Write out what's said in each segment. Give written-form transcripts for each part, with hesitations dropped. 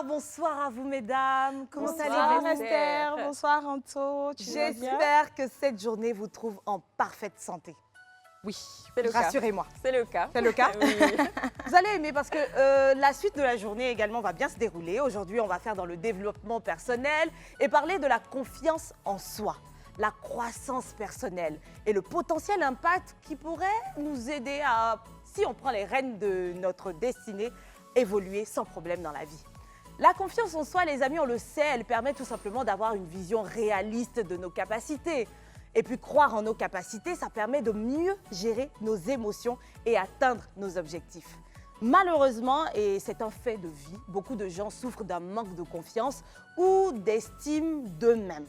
bonsoir à vous mesdames. Comment allez-vous? Bonsoir Esther, bonsoir Anto. J'espère que cette journée vous trouve en parfaite santé. Oui, C'est le cas. Rassurez-moi. C'est le cas. C'est le cas? Oui. Vous allez aimer parce que la suite de la journée également va bien se dérouler. Aujourd'hui, on va faire dans le développement personnel et parler de la confiance en soi, la croissance personnelle et le potentiel impact qui pourrait nous aider à, si on prend les rênes de notre destinée, évoluer sans problème dans la vie. La confiance en soi, les amis, on le sait, elle permet tout simplement d'avoir une vision réaliste de nos capacités. Et puis croire en nos capacités, ça permet de mieux gérer nos émotions et atteindre nos objectifs. Malheureusement, et c'est un fait de vie, beaucoup de gens souffrent d'un manque de confiance ou d'estime d'eux-mêmes.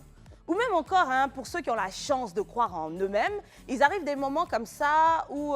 Ou même encore, pour ceux qui ont la chance de croire en eux-mêmes, ils arrivent des moments comme ça où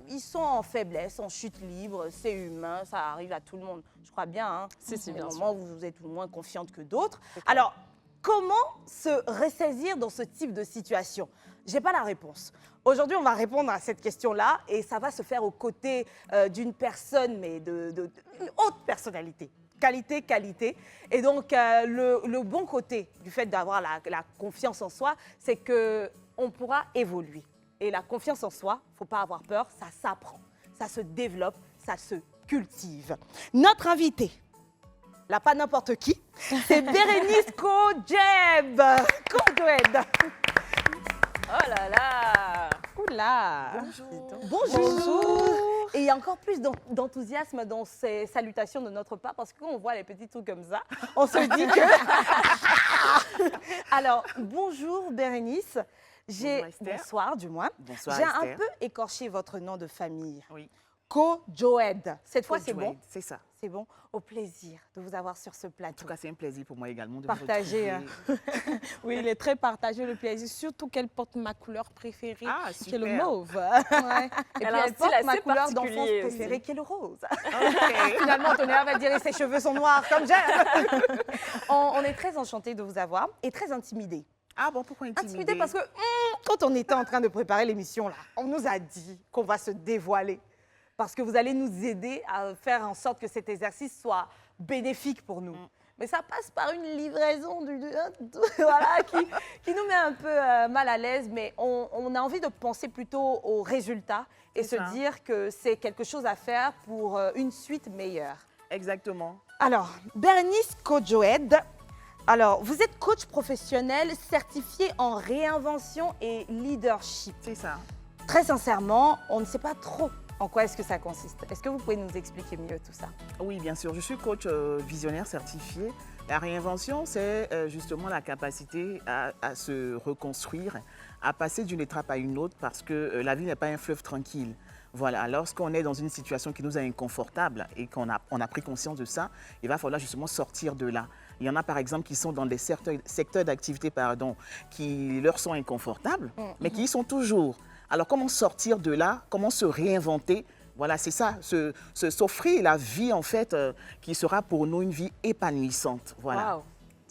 ils sont en faiblesse, en chute libre, c'est humain, ça arrive à tout le monde. Je crois bien, Si, des bien moments où vous êtes moins confiante que d'autres. Alors, comment se ressaisir dans ce type de situation? Je n'ai pas la réponse. Aujourd'hui, on va répondre à cette question-là et ça va se faire aux côtés d'une personne, mais d'une haute personnalité. Qualité. Et donc, le bon côté du fait d'avoir la confiance en soi, c'est qu'on pourra évoluer. Et la confiance en soi, il ne faut pas avoir peur, ça s'apprend, ça se développe, ça se cultive. Notre invité, là, pas n'importe qui, c'est Bérénice Kojeb. Oh là là. Oula. Bonjour. Et il y a encore plus d'enthousiasme dans ces salutations de notre part parce que quand on voit les petits trucs comme ça, on se dit que... Alors, bonjour Bérénice. Bonjour, Esther. Bonsoir du moins. Bonsoir, J'ai un Esther. peu écorché votre nom de famille. Oui. Kojeb. Cette fois, c'est bon? C'est ça. C'est bon. Au plaisir de vous avoir sur ce En plateau. tout cas, c'est un plaisir pour moi également de Partager, vous retrouver. Oui, il est très partagé le plaisir, surtout qu'elle porte ma couleur préférée, Ah, qui est le super. mauve. Ouais. Et Elle puis a un elle porte style ma assez couleur d'enfance particulier préférée aussi. qui est le rose. Ok. Finalement, Antonia va dire et ses cheveux sont noirs comme j'aime. On est très enchantés de vous avoir et très intimidés. Ah bon, pourquoi intimider? Intimidés parce que quand on était en train de préparer l'émission, là, on nous a dit qu'on va se dévoiler. Parce que vous allez nous aider à faire en sorte que cet exercice soit bénéfique pour nous. Mais ça passe par une livraison voilà, qui nous met un peu mal à l'aise, mais on a envie de penser plutôt aux résultats et se C'est ça. dire que c'est quelque chose à faire pour une suite meilleure. Exactement. Alors, Bérénice Kojeb, alors, vous êtes coach professionnel certifié en réinvention et leadership. C'est ça. Très sincèrement, on ne sait pas trop en quoi est-ce que ça consiste. Est-ce que vous pouvez nous expliquer mieux tout ça? Oui, bien sûr. Je suis coach visionnaire certifié. La réinvention, c'est justement la capacité à se reconstruire, à passer d'une étape à une autre parce que la vie n'est pas un fleuve tranquille. Voilà, lorsqu'on est dans une situation qui nous est inconfortable et qu'on a pris conscience de ça, il va falloir justement sortir de là. Il y en a par exemple qui sont dans des secteurs d'activité qui leur sont inconfortables, mais qui y sont toujours. Alors comment sortir de là, comment se réinventer? Voilà, c'est ça, s'offrir la vie en fait qui sera pour nous une vie épanouissante. Voilà. Wow.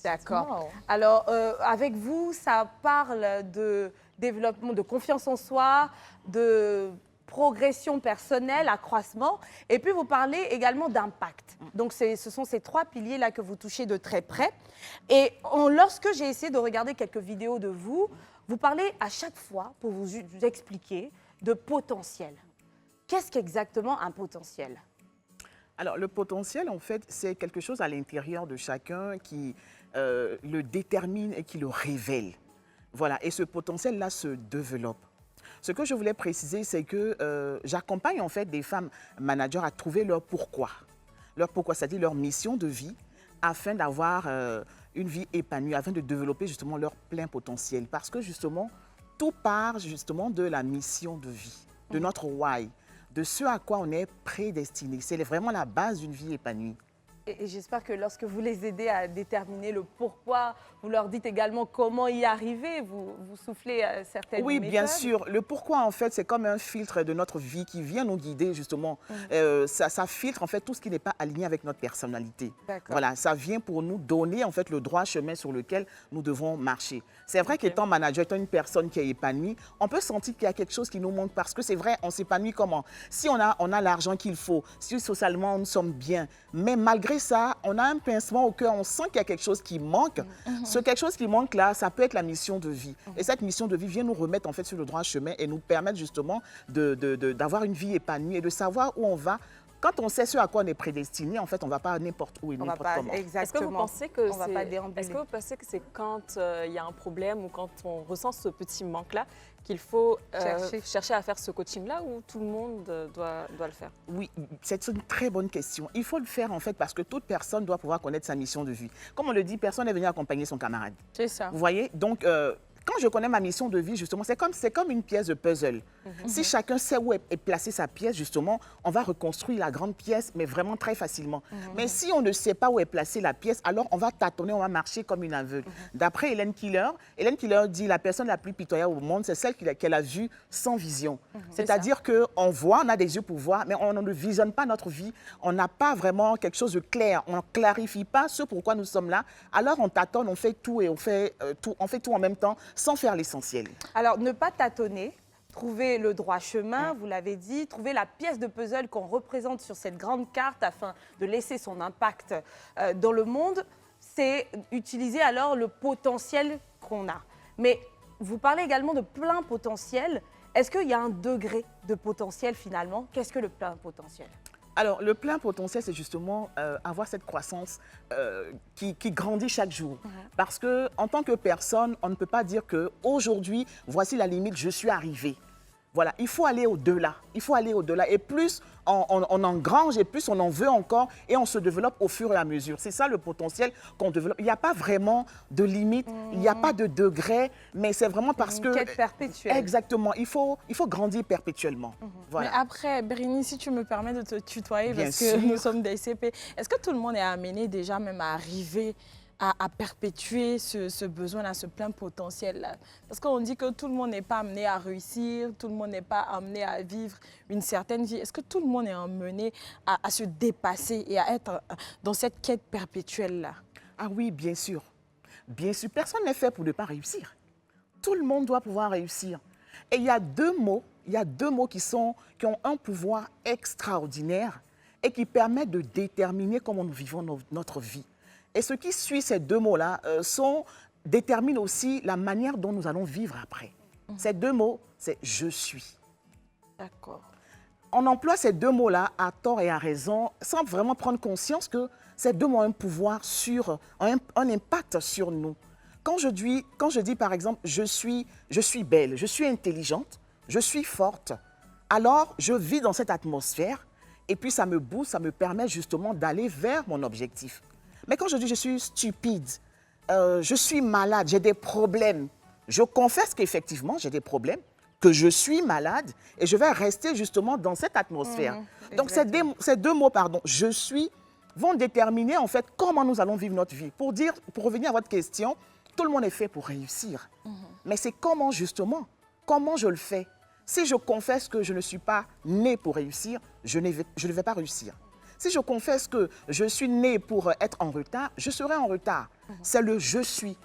D'accord. Wow. Alors, avec vous, ça parle de développement, de confiance en soi, de progression personnelle, accroissement, et puis vous parlez également d'impact. Donc, ce sont ces trois piliers-là que vous touchez de très près. Et lorsque j'ai essayé de regarder quelques vidéos de vous, vous parlez à chaque fois, pour vous expliquer, de potentiel. Qu'est-ce qu'exactement un potentiel? Alors, le potentiel, en fait, c'est quelque chose à l'intérieur de chacun qui le détermine et qui le révèle. Voilà, et ce potentiel-là se développe. Ce que je voulais préciser, c'est que j'accompagne en fait des femmes managers à trouver leur pourquoi. Leur pourquoi, c'est-à-dire leur mission de vie, afin d'avoir une vie épanouie, afin de développer justement leur plein potentiel. Parce que justement, tout part justement de la mission de vie, de notre why, de ce à quoi on est prédestiné. C'est vraiment la base d'une vie épanouie. Et j'espère que lorsque vous les aidez à déterminer le pourquoi, vous leur dites également comment y arriver, vous soufflez certaines Oui, bien méthodes. sûr. Le pourquoi, en fait, c'est comme un filtre de notre vie qui vient nous guider, justement. Ça filtre, en fait, tout ce qui n'est pas aligné avec notre personnalité. D'accord. Voilà, ça vient pour nous donner, en fait, le droit chemin sur lequel nous devons marcher. C'est vrai qu'étant manager, étant une personne qui est épanouie, on peut sentir qu'il y a quelque chose qui nous manque parce que c'est vrai, on s'épanouit comment? Si on a l'argent qu'il faut, si socialement nous sommes bien, mais malgré malgré ça, on a un pincement au cœur, on sent qu'il y a quelque chose qui manque. Ce quelque chose qui manque là, ça peut être la mission de vie. Et cette mission de vie vient nous remettre en fait sur le droit chemin et nous permettre justement d'avoir une vie épanouie et de savoir où on va. Quand on sait ce à quoi on est prédestiné, en fait, on ne va pas n'importe où et On va n'importe pas comment. exactement. Est-ce que vous pensez que c'est quand il y a un problème ou quand on ressent ce petit manque-là qu'il faut chercher à faire ce coaching-là ou tout le monde doit le faire? Oui, c'est une très bonne question. Il faut le faire en fait parce que toute personne doit pouvoir connaître sa mission de vie. Comme on le dit, personne n'est venu accompagner son camarade. C'est ça. Vous voyez? Donc, quand je connais ma mission de vie, justement, c'est comme une pièce de puzzle. Si chacun sait où est placée sa pièce, justement, on va reconstruire la grande pièce, mais vraiment très facilement. Mais si on ne sait pas où est placée la pièce, alors on va tâtonner, on va marcher comme une aveugle. D'après Hélène Keller dit la personne la plus pitoyable au monde, c'est celle qu'elle a vue sans vision. C'est-à-dire qu'on voit, on a des yeux pour voir, mais on ne visionne pas notre vie. On n'a pas vraiment quelque chose de clair. On ne clarifie pas ce pourquoi nous sommes là. Alors on tâtonne, on fait tout et on fait tout en même temps, sans faire l'essentiel. Alors, ne pas tâtonner, trouver le droit chemin, vous l'avez dit, trouver la pièce de puzzle qu'on représente sur cette grande carte afin de laisser son impact dans le monde, c'est utiliser alors le potentiel qu'on a. Mais vous parlez également de plein potentiel. Est-ce qu'il y a un degré de potentiel finalement? Qu'est-ce que le plein potentiel? Alors, le plein potentiel, c'est justement avoir cette croissance qui grandit chaque jour. Parce qu'en tant que personne, on ne peut pas dire qu'aujourd'hui, voici la limite, je suis arrivé. Voilà, il faut aller au-delà. Il faut aller au-delà. Et plus on engrange et plus on en veut encore et on se développe au fur et à mesure. C'est ça le potentiel qu'on développe. Il n'y a pas vraiment de limite, il n'y a pas de degré, mais c'est vraiment parce que... Une quête perpétuelle. Exactement. Il faut grandir perpétuellement. Voilà. Mais après, Bérénice, si tu me permets de te tutoyer, Bien parce sûr. que nous sommes des CP, est-ce que tout le monde est amené déjà même à arriver à perpétuer ce besoin-là, ce plein potentiel-là? Parce qu'on dit que tout le monde n'est pas amené à réussir, tout le monde n'est pas amené à vivre une certaine vie. Est-ce que tout le monde est amené à se dépasser et à être dans cette quête perpétuelle-là? Ah oui, bien sûr. Bien sûr, personne n'est fait pour ne pas réussir. Tout le monde doit pouvoir réussir. Et il y a deux mots qui ont un pouvoir extraordinaire et qui permettent de déterminer comment nous vivons notre vie. Et ce qui suit ces deux mots-là détermine aussi la manière dont nous allons vivre après. Ces deux mots, c'est « je suis ». D'accord. On emploie ces deux mots-là à tort et à raison sans vraiment prendre conscience que ces deux mots ont un pouvoir un impact sur nous. Quand je dis par exemple « je suis belle »,« je suis intelligente »,« je suis forte », alors je vis dans cette atmosphère et puis ça me booste, ça me permet justement d'aller vers mon objectif. Mais quand je dis « je suis stupide »,« je suis malade »,« j'ai des problèmes », je confesse qu'effectivement j'ai des problèmes, que je suis malade et je vais rester justement dans cette atmosphère. Donc ces deux mots, « je suis », vont déterminer en fait comment nous allons vivre notre vie. Pour revenir à votre question, tout le monde est fait pour réussir. Mais c'est comment justement, comment je le fais? Si je confesse que je ne suis pas né pour réussir, je ne vais pas réussir. Si je confesse que je suis né pour être en retard, je serai en retard. C'est le « je suis ».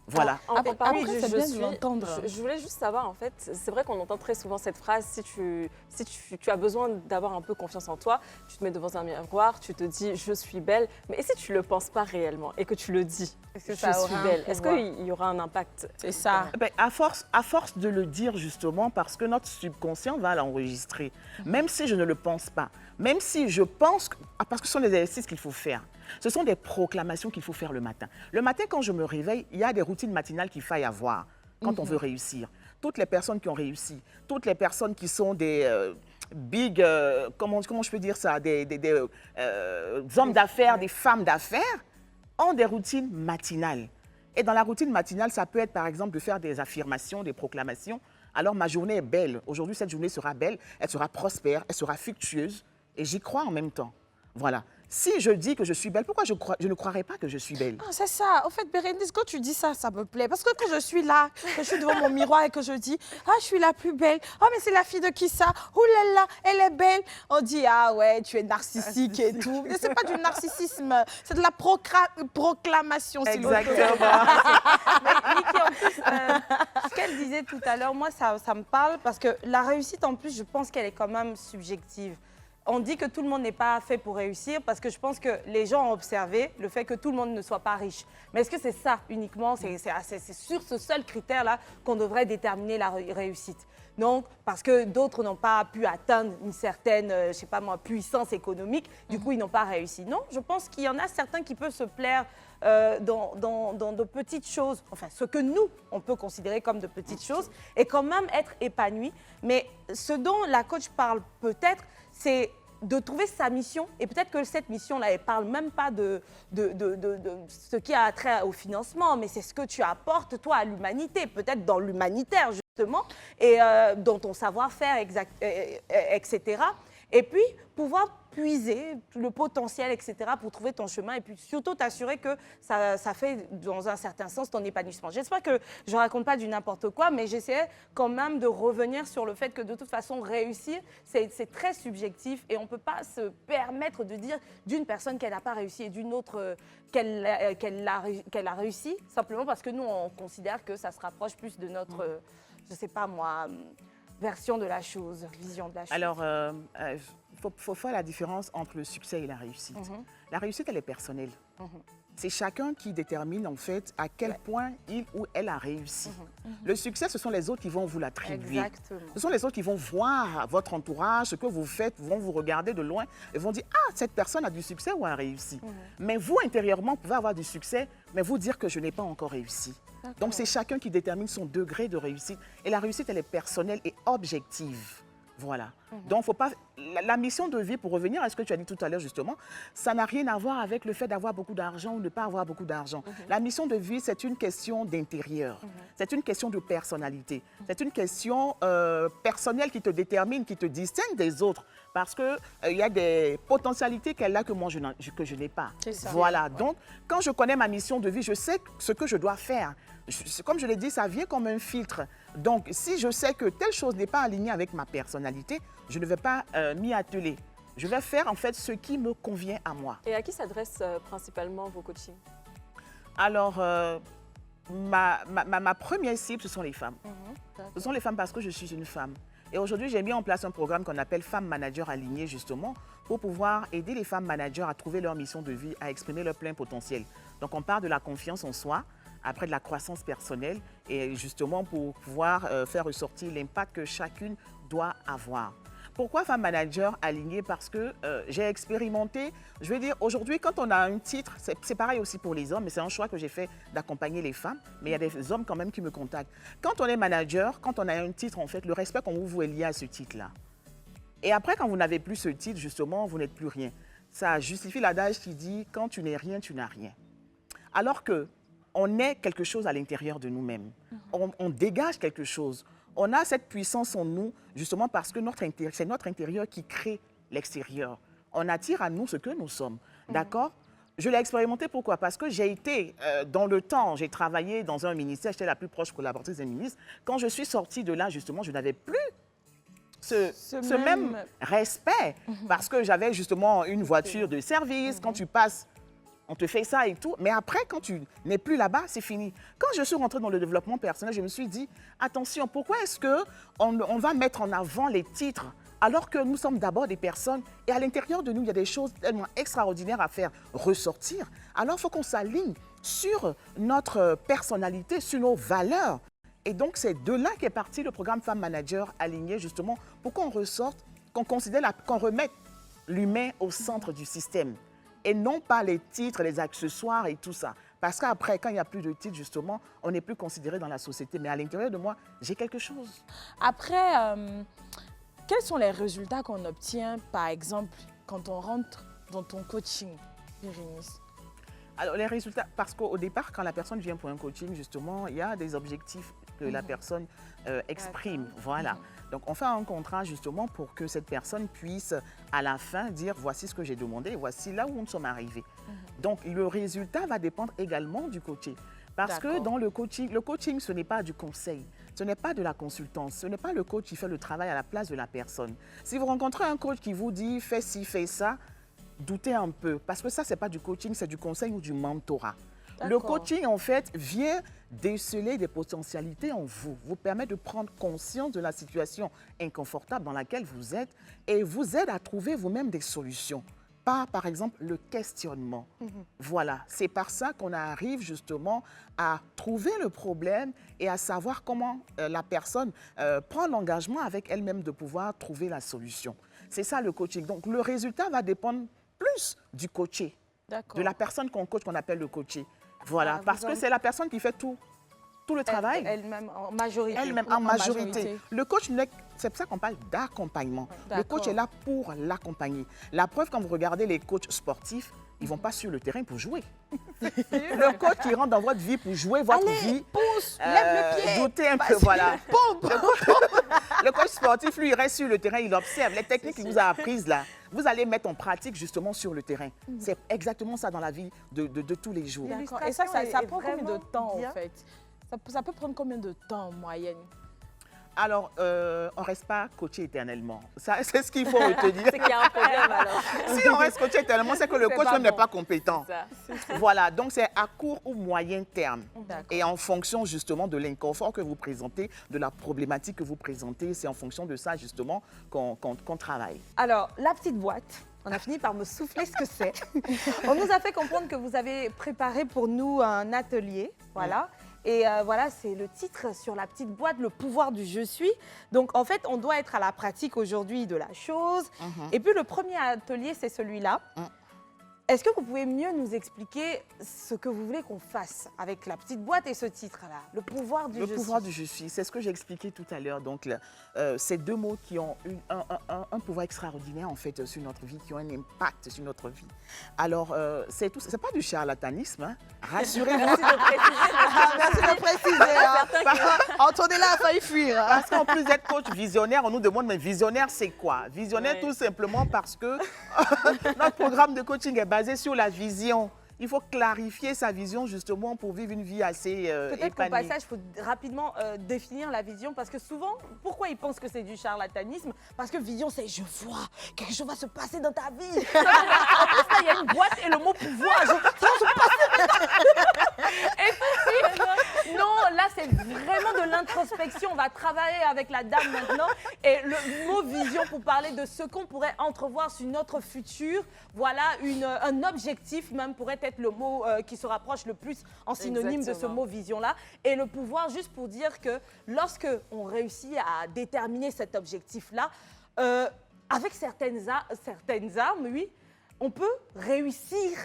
Voilà. En parlant après, du c'est je bien de suis, l'entendre. je voulais juste savoir, en fait, c'est vrai qu'on entend très souvent cette phrase, si tu as besoin d'avoir un peu confiance en toi, tu te mets devant un miroir, tu te dis « je suis belle », mais et si tu ne le penses pas réellement et que tu le dis « je suis belle », est-ce qu'il y aura un impact? C'est ça. À force de le dire justement, parce que notre subconscient va l'enregistrer, même si je ne le pense pas, même si je pense, parce que ce sont des exercices qu'il faut faire, ce sont des proclamations qu'il faut faire le matin. Le matin, quand je me réveille, il y a des routines matinales qu'il faille avoir quand on veut réussir. Toutes les personnes qui ont réussi, toutes les personnes qui sont des comment je peux dire ça, des hommes d'affaires, des femmes d'affaires, ont des routines matinales. Et dans la routine matinale, ça peut être par exemple de faire des affirmations, des proclamations. Alors ma journée est belle. Aujourd'hui, cette journée sera belle, elle sera prospère, elle sera fructueuse. Et j'y crois en même temps. Voilà. Si je dis que je suis belle, pourquoi je ne croirais pas que je suis belle? Ah, c'est ça. Au fait, Bérénice, quand tu dis ça, ça me plaît. Parce que quand je suis là, que je suis devant mon miroir et que je dis « Ah, je suis la plus belle. Oh, mais c'est la fille de qui ça? Oh là là, elle est belle. » On dit « Ah ouais, tu es narcissique et tout. » Mais ce n'est pas du narcissisme, c'est de la proclamation. Exactement. Mais Niki, en plus, ce qu'elle disait tout à l'heure, moi, ça me parle parce que la réussite, en plus, je pense qu'elle est quand même subjective. on dit que tout le monde n'est pas fait pour réussir parce que je pense que les gens ont observé le fait que tout le monde ne soit pas riche. Mais est-ce que c'est ça uniquement, c'est sur ce seul critère-là qu'on devrait déterminer la réussite? Donc, parce que d'autres n'ont pas pu atteindre une certaine, je sais pas moi, puissance économique, du coup, ils n'ont pas réussi. Non, je pense qu'il y en a certains qui peuvent se plaire dans de petites choses, enfin, ce que nous, on peut considérer comme de petites choses, et quand même être épanoui. Mais ce dont la coach parle peut-être, c'est de trouver sa mission, et peut-être que cette mission-là, elle ne parle même pas de ce qui a trait au financement, mais c'est ce que tu apportes, toi, à l'humanité, peut-être dans l'humanitaire, justement, et dans ton savoir-faire, etc. Et puis, pouvoir puiser le potentiel, etc., pour trouver ton chemin et puis surtout t'assurer que ça fait, dans un certain sens, ton épanouissement. J'espère que je ne raconte pas du n'importe quoi, mais j'essayais quand même de revenir sur le fait que, de toute façon, réussir, c'est très subjectif et on ne peut pas se permettre de dire d'une personne qu'elle n'a pas réussi et d'une autre qu'elle a réussi, simplement parce que nous, on considère que ça se rapproche plus de notre, je ne sais pas moi, version de la chose, vision de la chose. Alors, faut faire la différence entre le succès et la réussite. La réussite, elle est personnelle. C'est chacun qui détermine en fait à quel point il ou elle a réussi. Le succès, ce sont les autres qui vont vous l'attribuer. Exactement. Ce sont les autres qui vont voir votre entourage, ce que vous faites, vont vous regarder de loin et vont dire « Ah, cette personne a du succès ou a réussi ». Mais vous, intérieurement, pouvez avoir du succès, mais vous dire que je n'ai pas encore réussi. Donc, c'est chacun qui détermine son degré de réussite. Et la réussite, elle est personnelle et objective. Voilà. Donc, faut pas... la mission de vie, pour revenir à ce que tu as dit tout à l'heure, justement, ça n'a rien à voir avec le fait d'avoir beaucoup d'argent ou de ne pas avoir beaucoup d'argent. La mission de vie, c'est une question d'intérieur. C'est une question de personnalité. C'est une question personnelle qui te détermine, qui te distingue des autres. Parce qu'il y a des potentialités qu'elle a que moi, que je n'ai pas. Voilà. Donc, quand je connais ma mission de vie, je sais ce que je dois faire. Comme je l'ai dit, ça vient comme un filtre. Donc, si je sais que telle chose n'est pas alignée avec ma personnalité, je ne vais pas m'y atteler. Je vais faire en fait ce qui me convient à moi. Et à qui s'adressent principalement vos coachings? Alors, ma première cible, ce sont les femmes. Ce sont les femmes parce que je suis une femme. Et aujourd'hui, j'ai mis en place un programme qu'on appelle Femmes Managers Alignées, justement, pour pouvoir aider les femmes managers à trouver leur mission de vie, à exprimer leur plein potentiel. Donc, on part de la confiance en soi, après de la croissance personnelle, et justement pour pouvoir faire ressortir l'impact que chacune doit avoir. Pourquoi Femme Manager Alignée? Parce que j'ai expérimenté, je veux dire, aujourd'hui, quand on a un titre, c'est pareil aussi pour les hommes, mais c'est un choix que j'ai fait d'accompagner les femmes, mais il y a des hommes quand même qui me contactent. Quand on est manager, quand on a un titre, en fait, le respect qu'on vous est lié à ce titre-là. Et après, quand vous n'avez plus ce titre, justement, vous n'êtes plus rien. Ça justifie l'adage qui dit « quand tu n'es rien, tu n'as rien ». Alors que on est quelque chose à l'intérieur de nous-mêmes. On dégage quelque chose. On a cette puissance en nous, justement parce que c'est notre intérieur qui crée l'extérieur. On attire à nous ce que nous sommes. D'accord? Je l'ai expérimenté, pourquoi? Parce que j'ai été, dans le temps, j'ai travaillé dans un ministère, j'étais la plus proche collaboratrice des ministres. Quand je suis sortie de là, justement, je n'avais plus ce même respect. Parce que j'avais justement une voiture de service. Quand tu passes, on te fait ça et tout. Mais après, quand tu n'es plus là-bas, c'est fini. Quand je suis rentrée dans le développement personnel, je me suis dit, attention, pourquoi est-ce qu'on va mettre en avant les titres alors que nous sommes d'abord des personnes et à l'intérieur de nous, il y a des choses tellement extraordinaires à faire ressortir. Alors, il faut qu'on s'aligne sur notre personnalité, sur nos valeurs. Et donc, c'est de là qu'est parti le programme Femmes Manager Alignées, justement, pour qu'on ressorte, qu'on considère, qu'on remette l'humain au centre du système. Et non pas les titres, les accessoires et tout ça. Parce qu'après, quand il n'y a plus de titres, justement, on n'est plus considéré dans la société. Mais à l'intérieur de moi, j'ai quelque chose. Après, quels sont les résultats qu'on obtient, par exemple, quand on rentre dans ton coaching, Bérénice? Alors, les résultats, parce qu'au départ, quand la personne vient pour un coaching, justement, il y a des objectifs que la personne exprime. Voilà. Donc, on fait un contrat, justement, pour que cette personne puisse, à la fin, dire voici ce que j'ai demandé, voici là où nous sommes arrivés. Donc, le résultat va dépendre également du coaché. Parce que dans le coaching, ce n'est pas du conseil, ce n'est pas de la consultance, ce n'est pas le coach qui fait le travail à la place de la personne. Si vous rencontrez un coach qui vous dit fais ci, fais ça, doutez un peu, parce que ça, ce n'est pas du coaching, c'est du conseil ou du mentorat. Le D'accord. coaching, en fait, vient déceler des potentialités en vous, vous permet de prendre conscience de la situation inconfortable dans laquelle vous êtes et vous aide à trouver vous-même des solutions. Par exemple, le questionnement. Voilà, c'est par ça qu'on arrive justement à trouver le problème et à savoir comment la personne prend l'engagement avec elle-même de pouvoir trouver la solution. C'est ça le coaching. Donc, le résultat va dépendre plus du coaché, D'accord. de la personne qu'on coach, qu'on appelle le coaché. Voilà, Ah, parce vous que en- c'est la personne qui fait tout le travail. Elle-même en majorité. Elle-même En en majorité. majorité. Le coach, c'est pour ça qu'on parle d'accompagnement. Le D'accord. coach est là pour l'accompagner. La preuve, quand vous regardez les coachs sportifs, ils ne vont pas sur le terrain pour jouer. Le coach qui rentre dans votre vie pour jouer votre vie, Pousse, lève le pied. douter un peu, voilà. Le coach sportif, lui, il reste sur le terrain, il observe. Les techniques qu'il vous a apprises là, vous allez mettre en pratique justement sur le terrain. C'est exactement ça dans la vie de tous les jours. D'accord. Et ça L'illustration prend est combien de vraiment temps, bien. en fait? Ça peut prendre combien de temps en moyenne? Alors, on ne reste pas coaché éternellement. Ça, c'est ce qu'il faut retenir. C'est qu'il y a un problème alors. Si on reste coaché éternellement, c'est que le C'est coach pas même n'est bon. pas compétent. Ça. Voilà, donc c'est à court ou moyen terme. D'accord. Et en fonction justement de l'inconfort que vous présentez, de la problématique que vous présentez, c'est en fonction de ça justement qu'on travaille. Alors, la petite boîte, on a fini par me souffler ce que c'est. On nous a fait comprendre que vous avez préparé pour nous un atelier, voilà. Et voilà, c'est le titre sur la petite boîte, le pouvoir du je suis. Donc, en fait, on doit être à la pratique aujourd'hui de la chose. Et puis, le premier atelier, c'est celui-là. Est-ce que vous pouvez mieux nous expliquer ce que vous voulez qu'on fasse avec la petite boîte et ce titre-là, le pouvoir du Le je pouvoir suis. du je suis, c'est ce que j'ai expliqué tout à l'heure. Donc, ces deux mots qui ont un pouvoir extraordinaire en fait sur notre vie, qui ont un impact sur notre vie. Alors, c'est tout. C'est pas du charlatanisme, hein. Rassurez-vous. Merci de préciser. Antonella a failli fuir. Parce qu'en plus d'être coach visionnaire, on nous demande, mais visionnaire, c'est quoi? Visionnaire, Ouais. tout simplement parce que notre programme de coaching est basé sur la vision. Il faut clarifier sa vision justement pour vivre une vie assez Peut-être qu'au épanouie. passage, il faut rapidement définir la vision parce que souvent, pourquoi ils pensent que c'est du charlatanisme? Parce que vision, c'est je vois, quelque chose va se passer dans ta vie. En plus, là, il y a une boîte et le mot pouvoir. Ça va se passer. Et puis, non, là, c'est vraiment de l'introspection. On va travailler avec la dame maintenant. Et le mot vision pour parler de ce qu'on pourrait entrevoir sur notre futur. Voilà, un objectif même pourrait être le mot qui se rapproche le plus en synonyme de ce Exactement. mot vision-là. Et le pouvoir, juste pour dire que lorsque on réussit à déterminer cet objectif-là, avec certaines armes, oui, on peut réussir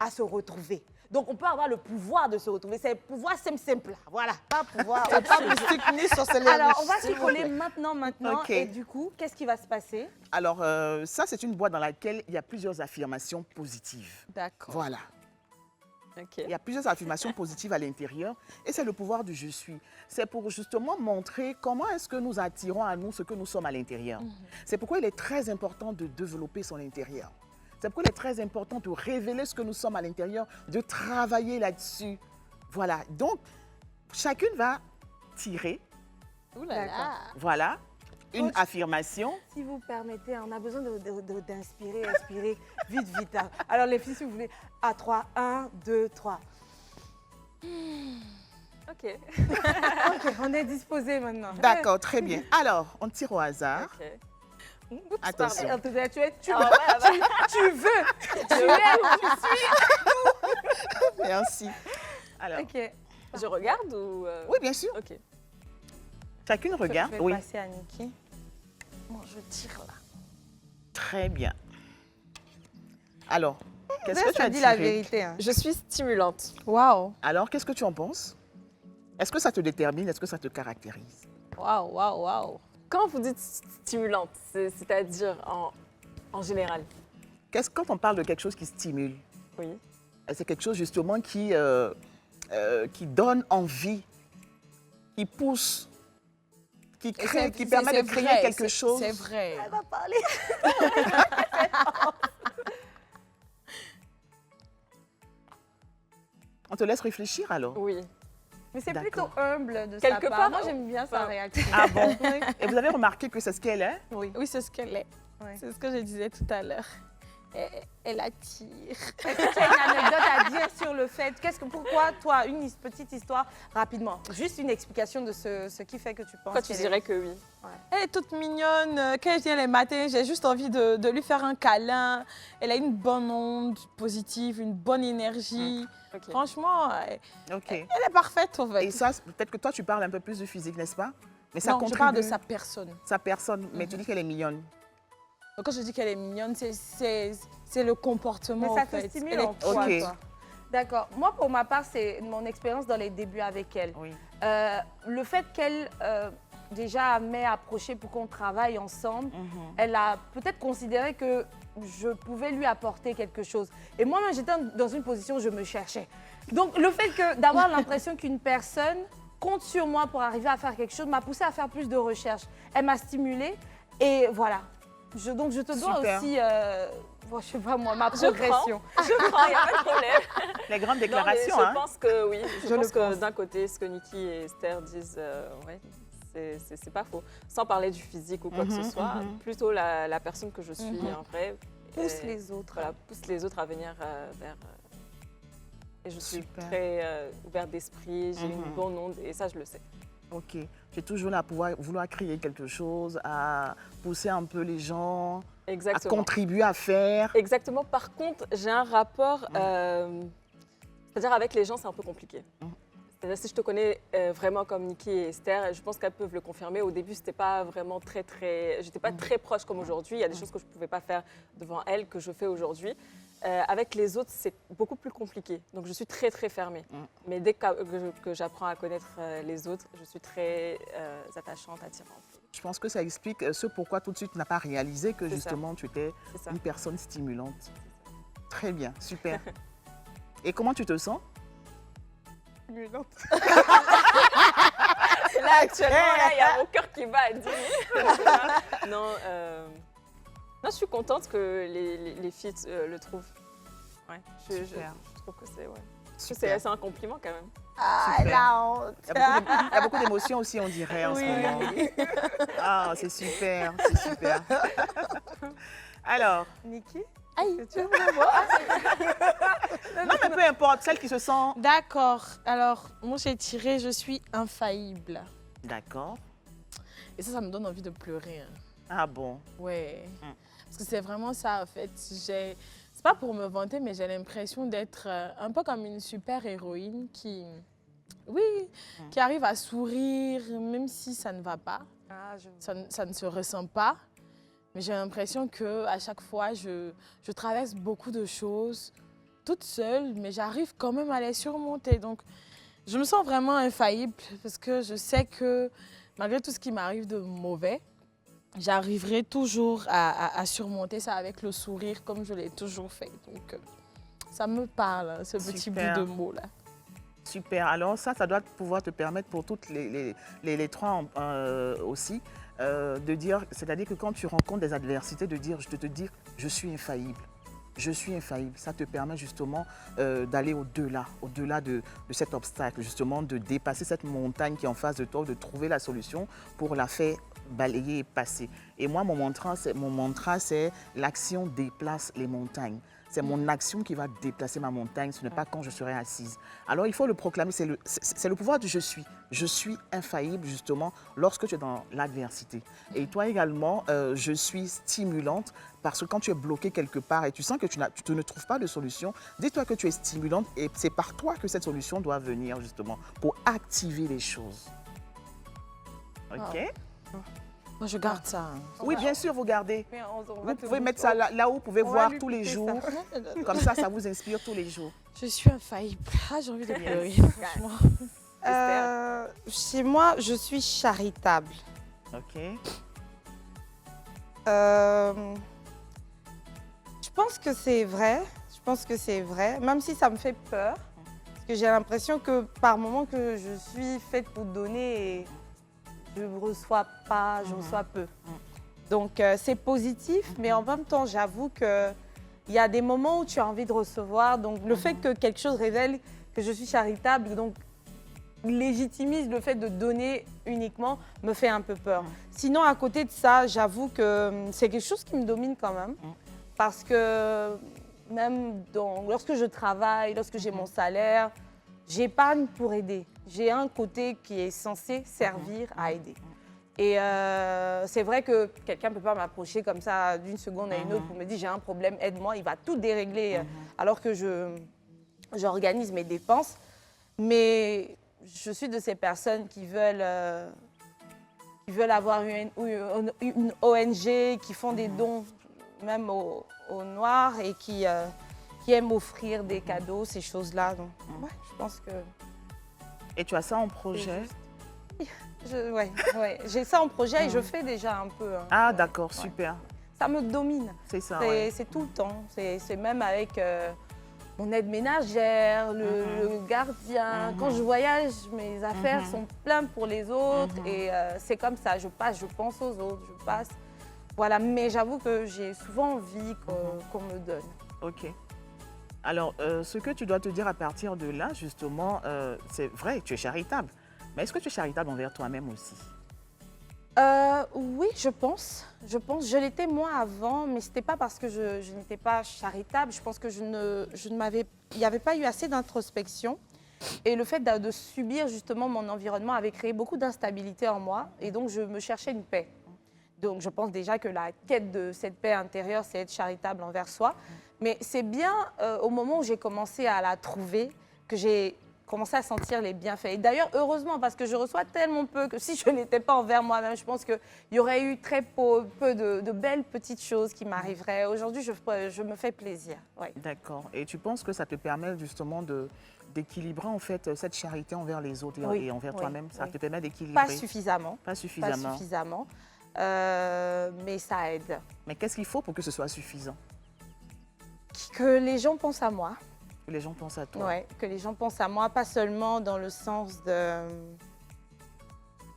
à se retrouver. Donc, on peut avoir le pouvoir de se retrouver. C'est le pouvoir simple, là. Voilà, pas pouvoir. Pas mystique ni sorcellerie. Alors, on va s'y coller maintenant. Ok. Et du coup, qu'est-ce qui va se passer? Alors, ça, c'est une boîte dans laquelle il y a plusieurs affirmations positives. D'accord. Voilà. Ok. Il y a plusieurs affirmations positives à l'intérieur et c'est le pouvoir du je suis. C'est pour justement montrer comment est-ce que nous attirons à nous ce que nous sommes à l'intérieur. C'est pourquoi il est très important de développer son intérieur. C'est pourquoi il est très important de révéler ce que nous sommes à l'intérieur, de travailler là-dessus. Voilà. Donc, chacune va tirer, Ouh là là. voilà, une Coach. affirmation. Si vous permettez, on a besoin d'inspirer, inspirer, vite, vite. Hein. Alors les filles, si vous voulez, à 3, 1, 2, 3. Ok. Ok, on est disposé maintenant. D'accord, très bien. Alors, on tire au hasard. Ok. Attention. En tout cas, tu es, tu, Ah ouais, tu veux, tu es. Merci. Alors, Ok. Je regarde ou. oui, bien sûr. Ok. Chacune regarde. Je vais Oui, passer à Niki. Bon, je tire là. très bien. Alors, qu'est-ce que tu Ça as dit la tiré? vérité. Hein. Je suis stimulante. Waouh. Alors, qu'est-ce que tu en penses? Est-ce que ça te détermine? Est-ce que ça te caractérise? Waouh, waouh, waouh. Quand vous dites stimulante, c'est-à-dire en général. Quand on parle de quelque chose qui stimule, Oui. c'est quelque chose justement qui donne envie, qui pousse, qui crée, qui permet de créer vrai, quelque chose. C'est vrai. Elle va parler. On te laisse réfléchir alors. Oui. Mais c'est D'accord. plutôt humble de Quelque sa part. part, Moi, j'aime bien sa enfin, réaction. Ah bon? Et vous avez remarqué que c'est ce qu'elle est? Oui. Oui, c'est ce qu'elle est. Ouais. C'est ce que je disais tout à l'heure. Elle attire. Est-ce que tu as une anecdote à dire sur le fait, pourquoi toi, une petite histoire rapidement, juste une explication de ce qui fait que tu penses. Pourquoi tu dirais que oui? Elle est toute mignonne. Quand elle vient les matins, j'ai juste envie de lui faire un câlin. Elle a une bonne onde positive, une bonne énergie. Ok. Franchement, Ok. elle est parfaite, en fait. Et ça, peut-être que toi, tu parles un peu plus du physique, n'est-ce pas? Mais ça Non, je contribue. parle de sa personne. Sa personne, mais tu dis qu'elle est mignonne. Donc, quand je dis qu'elle est mignonne, c'est le comportement, Mais ça en fait. te stimule Elle est en quoi, Ok. toi? D'accord. Moi, pour ma part, c'est mon expérience dans les débuts avec elle. Oui. Le fait qu'elle, déjà, m'ait approché pour qu'on travaille ensemble, Mhm. elle a peut-être considéré que je pouvais lui apporter quelque chose. Et moi-même, j'étais dans une position où je me cherchais. Donc, le fait d'avoir l'impression qu'une personne compte sur moi pour arriver à faire quelque chose m'a poussée à faire plus de recherches. Elle m'a stimulée et voilà. Donc, je te dois Super. aussi, je sais pas moi, ma progression. Je prends, il n'y a pas de problème. Les grandes Non, mais déclarations, je hein? pense que oui. Je pense le que pense. d'un côté, ce que Niki et Esther disent, ouais, c'est pas faux. Sans parler du physique ou quoi que ce soit, plutôt la personne que je suis en vrai. Pousse les autres. Voilà, pousse les autres à venir vers. Et je suis Super. très ouverte d'esprit, j'ai une bonne onde et ça, je le sais. Ok. J'ai toujours là à vouloir créer quelque chose, à pousser un peu les gens, à Exactement. contribuer à faire. Exactement. Par contre, j'ai un rapport, c'est-à-dire avec les gens, c'est un peu compliqué. C'est-à-dire si je te connais vraiment comme Niki et Esther, je pense qu'elles peuvent le confirmer. Au début, c'était pas vraiment j'étais pas très proche comme aujourd'hui. Il y a des choses que je pouvais pas faire devant elles que je fais aujourd'hui. Avec les autres, c'est beaucoup plus compliqué. Donc, je suis très, très fermée. Mais dès que j'apprends à connaître les autres, je suis très attachante, attirante. Je pense que ça explique ce pourquoi tout de suite tu n'as pas réalisé que C'est ça. justement tu étais C'est ça. une personne stimulante. Très bien, super. Et comment tu te sens? Stimulante. Là, actuellement, il y a mon cœur qui bat à 10 000. Non, non, je suis contente que les filles le trouvent. Ouais, je Super. trouve que c'est... Ouais. Super. C'est un compliment quand même. Ah, Super. la honte. Il y a beaucoup d'émotions aussi, on dirait, en ce moment. Ah, c'est super, c'est super. Alors, Niki, Aïe. tu veux me voir? non, mais peu importe, celle qui se sent... D'accord. Alors, moi, j'ai tiré « Je suis infaillible D'accord. ». Et ça me donne envie de pleurer. Hein. Ah bon? Ouais. Parce que c'est vraiment ça, en fait. C'est pas pour me vanter, mais j'ai l'impression d'être un peu comme une super-héroïne qui... Oui, qui arrive à sourire, même si ça ne va pas. Ah, Ça ne se ressent pas. Mais j'ai l'impression qu'à chaque fois, je traverse beaucoup de choses toute seule, mais j'arrive quand même à les surmonter. Donc, je me sens vraiment infaillible parce que je sais que malgré tout ce qui m'arrive de mauvais, j'arriverai toujours à surmonter ça avec le sourire comme je l'ai toujours fait. Donc, ça me parle, hein, ce petit Super. bout de mots-là. Super. Alors ça doit pouvoir te permettre pour toutes les trois aussi de dire, c'est-à-dire que quand tu rencontres des adversités, de te dire, je suis infaillible. Je suis infaillible. Ça te permet justement d'aller au-delà de cet obstacle, justement de dépasser cette montagne qui est en face de toi, de trouver la solution pour la faire balayer et passer. Et moi, mon mantra, c'est l'action déplace les montagnes. C'est mon action qui va déplacer ma montagne, ce n'est pas quand je serai assise. Alors il faut le proclamer, c'est le pouvoir du je suis. Je suis infaillible justement lorsque tu es dans l'adversité. Et toi également, je suis stimulante parce que quand tu es bloqué quelque part et tu sens que tu ne trouves pas de solution, dis-toi que tu es stimulante et c'est par toi que cette solution doit venir justement pour activer les choses. OK? Moi, je garde ça. Hein. Oui, bien sûr, vous gardez. Mais on Vous va te pouvez montrer. mettre ça là où vous pouvez On va voir lui tous les piquer jours. ça. Comme ça vous inspire tous les jours. Je suis infaillible. Ah, j'ai envie de pleurer, franchement. Chez moi, je suis charitable. OK? Je pense que c'est vrai. Je pense que c'est vrai, même si ça me fait peur. Parce que j'ai l'impression que par moments que je suis faite pour donner et je ne reçois pas, je reçois peu. Donc c'est positif, mais en même temps, j'avoue qu'il y a des moments où tu as envie de recevoir. Donc le fait que quelque chose révèle que je suis charitable, donc légitimise le fait de donner uniquement, me fait un peu peur. Sinon, à côté de ça, j'avoue que c'est quelque chose qui me domine quand même. Parce que même lorsque je travaille, lorsque j'ai mon salaire, j'épargne pour aider. J'ai un côté qui est censé servir à aider. Et c'est vrai que quelqu'un ne peut pas m'approcher comme ça d'une seconde à une autre pour me dire j'ai un problème, aide-moi, il va tout dérégler alors que j'organise mes dépenses. Mais je suis de ces personnes qui veulent avoir une ONG, qui font des dons même aux Noirs et qui aiment offrir des cadeaux, ces choses-là. Donc, ouais, je pense que... Et tu as ça en projet? Ouais, j'ai ça en projet et je fais déjà un peu. Hein. Ah, d'accord, super. Ça me domine. C'est ça, C'est tout le temps. C'est même avec mon aide ménagère, le gardien. Quand je voyage, mes affaires sont pleines pour les autres et c'est comme ça. Je pense aux autres, je passe. Voilà, mais j'avoue que j'ai souvent envie qu'on me donne. Ok. Alors, ce que tu dois te dire à partir de là, justement, c'est vrai, tu es charitable. Mais est-ce que tu es charitable envers toi-même aussi? Oui, je pense. Je l'étais moi avant, mais ce n'était pas parce que je n'étais pas charitable. Je pense que il n'y avait pas eu assez d'introspection. Et le fait de subir justement mon environnement avait créé beaucoup d'instabilité en moi. Et donc, je me cherchais une paix. Donc, je pense déjà que la quête de cette paix intérieure, c'est être charitable envers soi. Mais c'est bien au moment où j'ai commencé à la trouver que j'ai commencé à sentir les bienfaits. Et d'ailleurs, heureusement, parce que je reçois tellement peu que si je n'étais pas envers moi-même, je pense qu'il y aurait eu très peu de belles petites choses qui m'arriveraient. Aujourd'hui, je me fais plaisir. Ouais. D'accord. Et tu penses que ça te permet justement d'équilibrer en fait cette charité envers les autres et envers toi-même? Ça te permet d'équilibrer? Pas suffisamment. Pas suffisamment. Pas suffisamment. Mais ça aide. Mais qu'est-ce qu'il faut pour que ce soit suffisant? Que les gens pensent à moi. Que les gens pensent à toi. Oui, que les gens pensent à moi, pas seulement dans le sens de...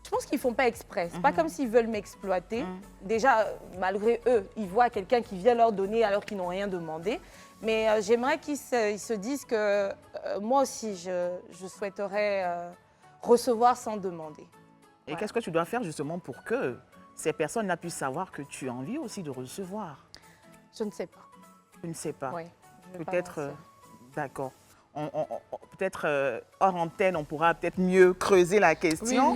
Je pense qu'ils ne font pas exprès. C'est pas comme s'ils veulent m'exploiter. Déjà, malgré eux, ils voient quelqu'un qui vient leur donner alors qu'ils n'ont rien demandé. Mais j'aimerais qu'ils se disent que moi aussi, je souhaiterais recevoir sans demander. Et voilà. Qu'est-ce que tu dois faire justement pour que ces personnes-là puissent savoir que tu as envie aussi de recevoir? Je ne sais pas. Tu ne sais pas? Oui. Peut-être... D'accord. Peut-être hors antenne, on pourra peut-être mieux creuser la question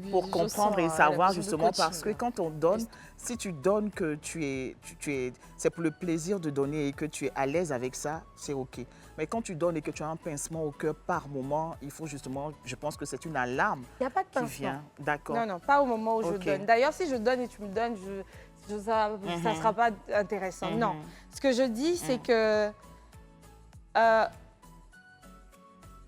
pour comprendre et savoir justement parce que quand on donne, si tu donnes que c'est pour le plaisir de donner et que tu es à l'aise avec ça, c'est OK. Mais quand tu donnes et que tu as un pincement au cœur par moment, il faut justement, je pense que c'est une alarme qui vient. D'accord. Non, pas au moment où je donne. D'ailleurs, si je donne et tu me donnes, ça ne sera pas intéressant. Non. Ce que je dis, c'est que...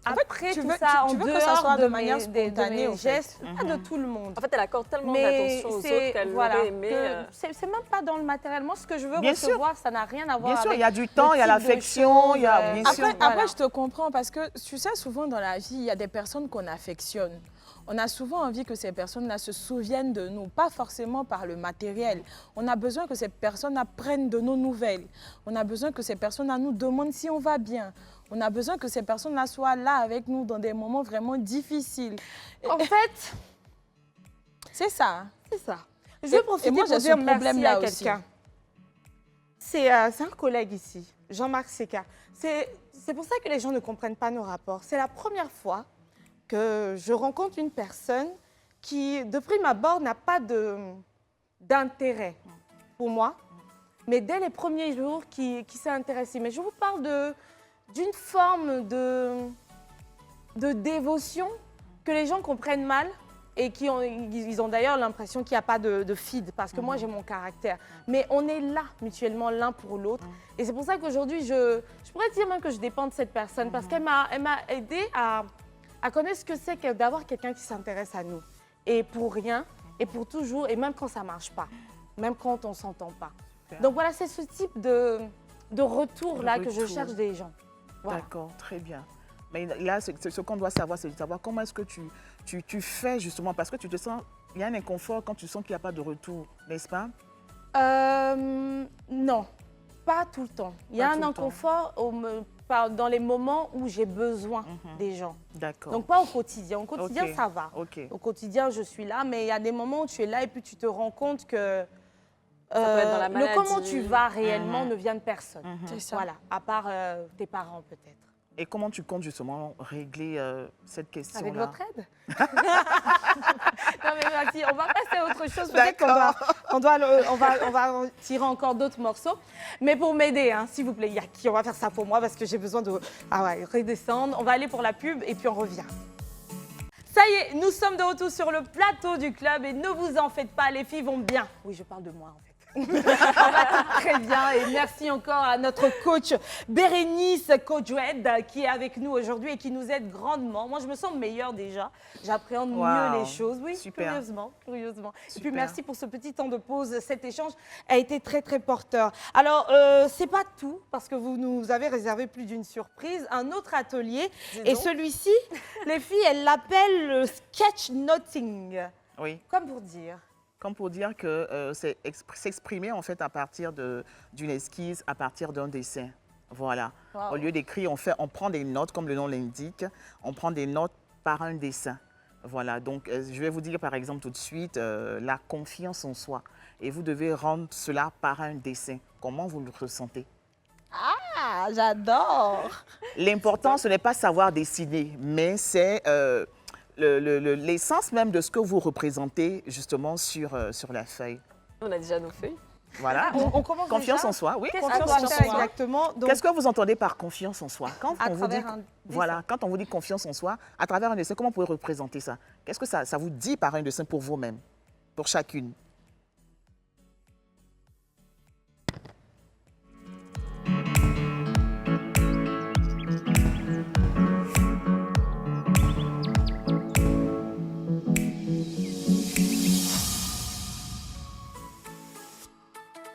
Après tu tout veux, ça, tu veux que ça soit de manière spontanée, de mes gestes, pas de tout le monde. En fait, elle accorde tellement d'attention aux autres qu'elle aurait aimé. C'est même pas dans le matériel. Moi, ce que je veux bien recevoir, sûr. ça n'a rien à voir bien avec... sûr, il y a du temps, il y a l'affection, il y a... Bien sûr. Après, je te comprends parce que, tu sais, souvent dans la vie, il y a des personnes qu'on affectionne. On a souvent envie que ces personnes-là se souviennent de nous, pas forcément par le matériel. On a besoin que ces personnes apprennent de nos nouvelles. On a besoin que ces personnes-là nous demandent si on va bien. On a besoin que ces personnes-là soient là avec nous dans des moments vraiment difficiles. En fait, c'est ça. C'est ça. Je vais profiter pour dire merci à quelqu'un. C'est un collègue ici, Jean-Marc Seka. C'est pour ça que les gens ne comprennent pas nos rapports. C'est la première fois que je rencontre une personne qui, de prime abord, n'a pas d'intérêt pour moi, mais dès les premiers jours, qui s'est intéressée. Mais je vous parle d'une forme de dévotion que les gens comprennent mal et ils ont d'ailleurs l'impression qu'il n'y a pas de feed, parce que moi, j'ai mon caractère. Mais on est là mutuellement l'un pour l'autre. Et c'est pour ça qu'aujourd'hui, je pourrais dire même que je dépends de cette personne, parce qu'elle m'a aidé à connaître ce que c'est que d'avoir quelqu'un qui s'intéresse à nous. Et pour rien, et pour toujours, et même quand ça ne marche pas, même quand on ne s'entend pas. Donc voilà, c'est ce type de retour-là que je cherche des gens. Voilà. D'accord, très bien. Mais là, ce qu'on doit savoir, c'est de savoir comment est-ce que tu fais justement, parce que tu te sens, il y a un inconfort quand tu sens qu'il n'y a pas de retour, n'est-ce pas? Non, pas tout le temps. Il y a un inconfort dans les moments où j'ai besoin des gens. D'accord. Donc pas au quotidien. Au quotidien, ça va. Okay. Au quotidien, je suis là, mais il y a des moments où tu es là et puis tu te rends compte que Ça peut être dans la le comment maladie. tu vas réellement Mhm. ne vient de personne. C'est ça. Voilà, à part tes parents peut-être. Et comment tu comptes justement régler cette question-là? Avec votre aide. Non mais merci, on va passer à autre chose. Peut-être on va tirer encore d'autres morceaux. Mais pour m'aider, hein, s'il vous plaît, il y a qui? On va faire ça pour moi parce que j'ai besoin de redescendre. On va aller pour la pub et puis on revient. Ça y est, nous sommes de retour sur le plateau du club et ne vous en faites pas, les filles vont bien. Oui, je parle de moi en fait. On va tout très bien et merci encore à notre coach Bérénice Codred qui est avec nous aujourd'hui et qui nous aide grandement. Moi, je me sens meilleure déjà. J'appréhende mieux les choses. Oui, super. curieusement. Et puis Super. merci pour ce petit temps de pause. Cet échange a été très très porteur. Alors, c'est pas tout parce que vous nous avez réservé plus d'une surprise, un autre atelier. Et donc. celui-ci, les filles, elles l'appellent le sketchnoting. Oui. Comme pour dire. Comme pour dire que c'est s'exprimer en fait à partir d'une esquisse, à partir d'un dessin. Voilà. Wow. Au lieu d'écrire, on prend des notes, comme le nom l'indique, on prend des notes par un dessin. Voilà, donc je vais vous dire par exemple tout de suite la confiance en soi. Et vous devez rendre cela par un dessin. Comment vous le ressentez? Ah, j'adore. L'important, ce n'est pas savoir dessiner, mais c'est l'essence même de ce que vous représentez justement sur la feuille. On a déjà nos feuilles. Voilà. On commence Confiance déjà en soi, oui. Qu'est-ce Ah, qu'on doit confiance faire en soi. exactement? Donc, Qu'est-ce que vous entendez par confiance en soi? Quand à on vous dit, travers un dessin. voilà, quand on vous dit confiance en soi, à travers un dessin, comment vous pouvez représenter ça? Qu'est-ce que ça vous dit par un dessin pour vous-même, pour chacune?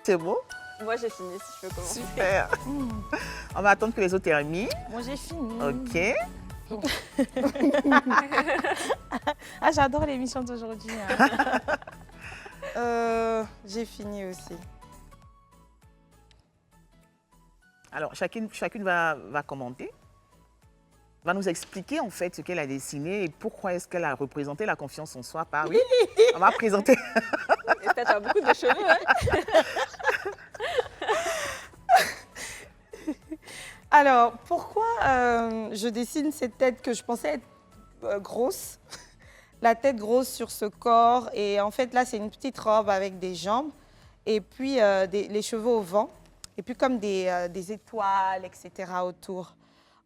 C'est beau? Moi, j'ai fini, si je peux commencer. Super. On va attendre que les autres terminent. Moi, j'ai fini. OK. Ah, j'adore l'émission d'aujourd'hui. Hein. J'ai fini aussi. Alors, chacune va commenter, va nous expliquer en fait ce qu'elle a dessiné et pourquoi est-ce qu'elle a représenté la confiance en soi par... Oui, on va présenter. Et peut-être tu as beaucoup de cheveux, hein? Alors, pourquoi je dessine cette tête que je pensais être grosse? La tête grosse sur ce corps. Et en fait, là, c'est une petite robe avec des jambes. Et puis, les cheveux au vent. Et puis, comme des étoiles, etc. autour.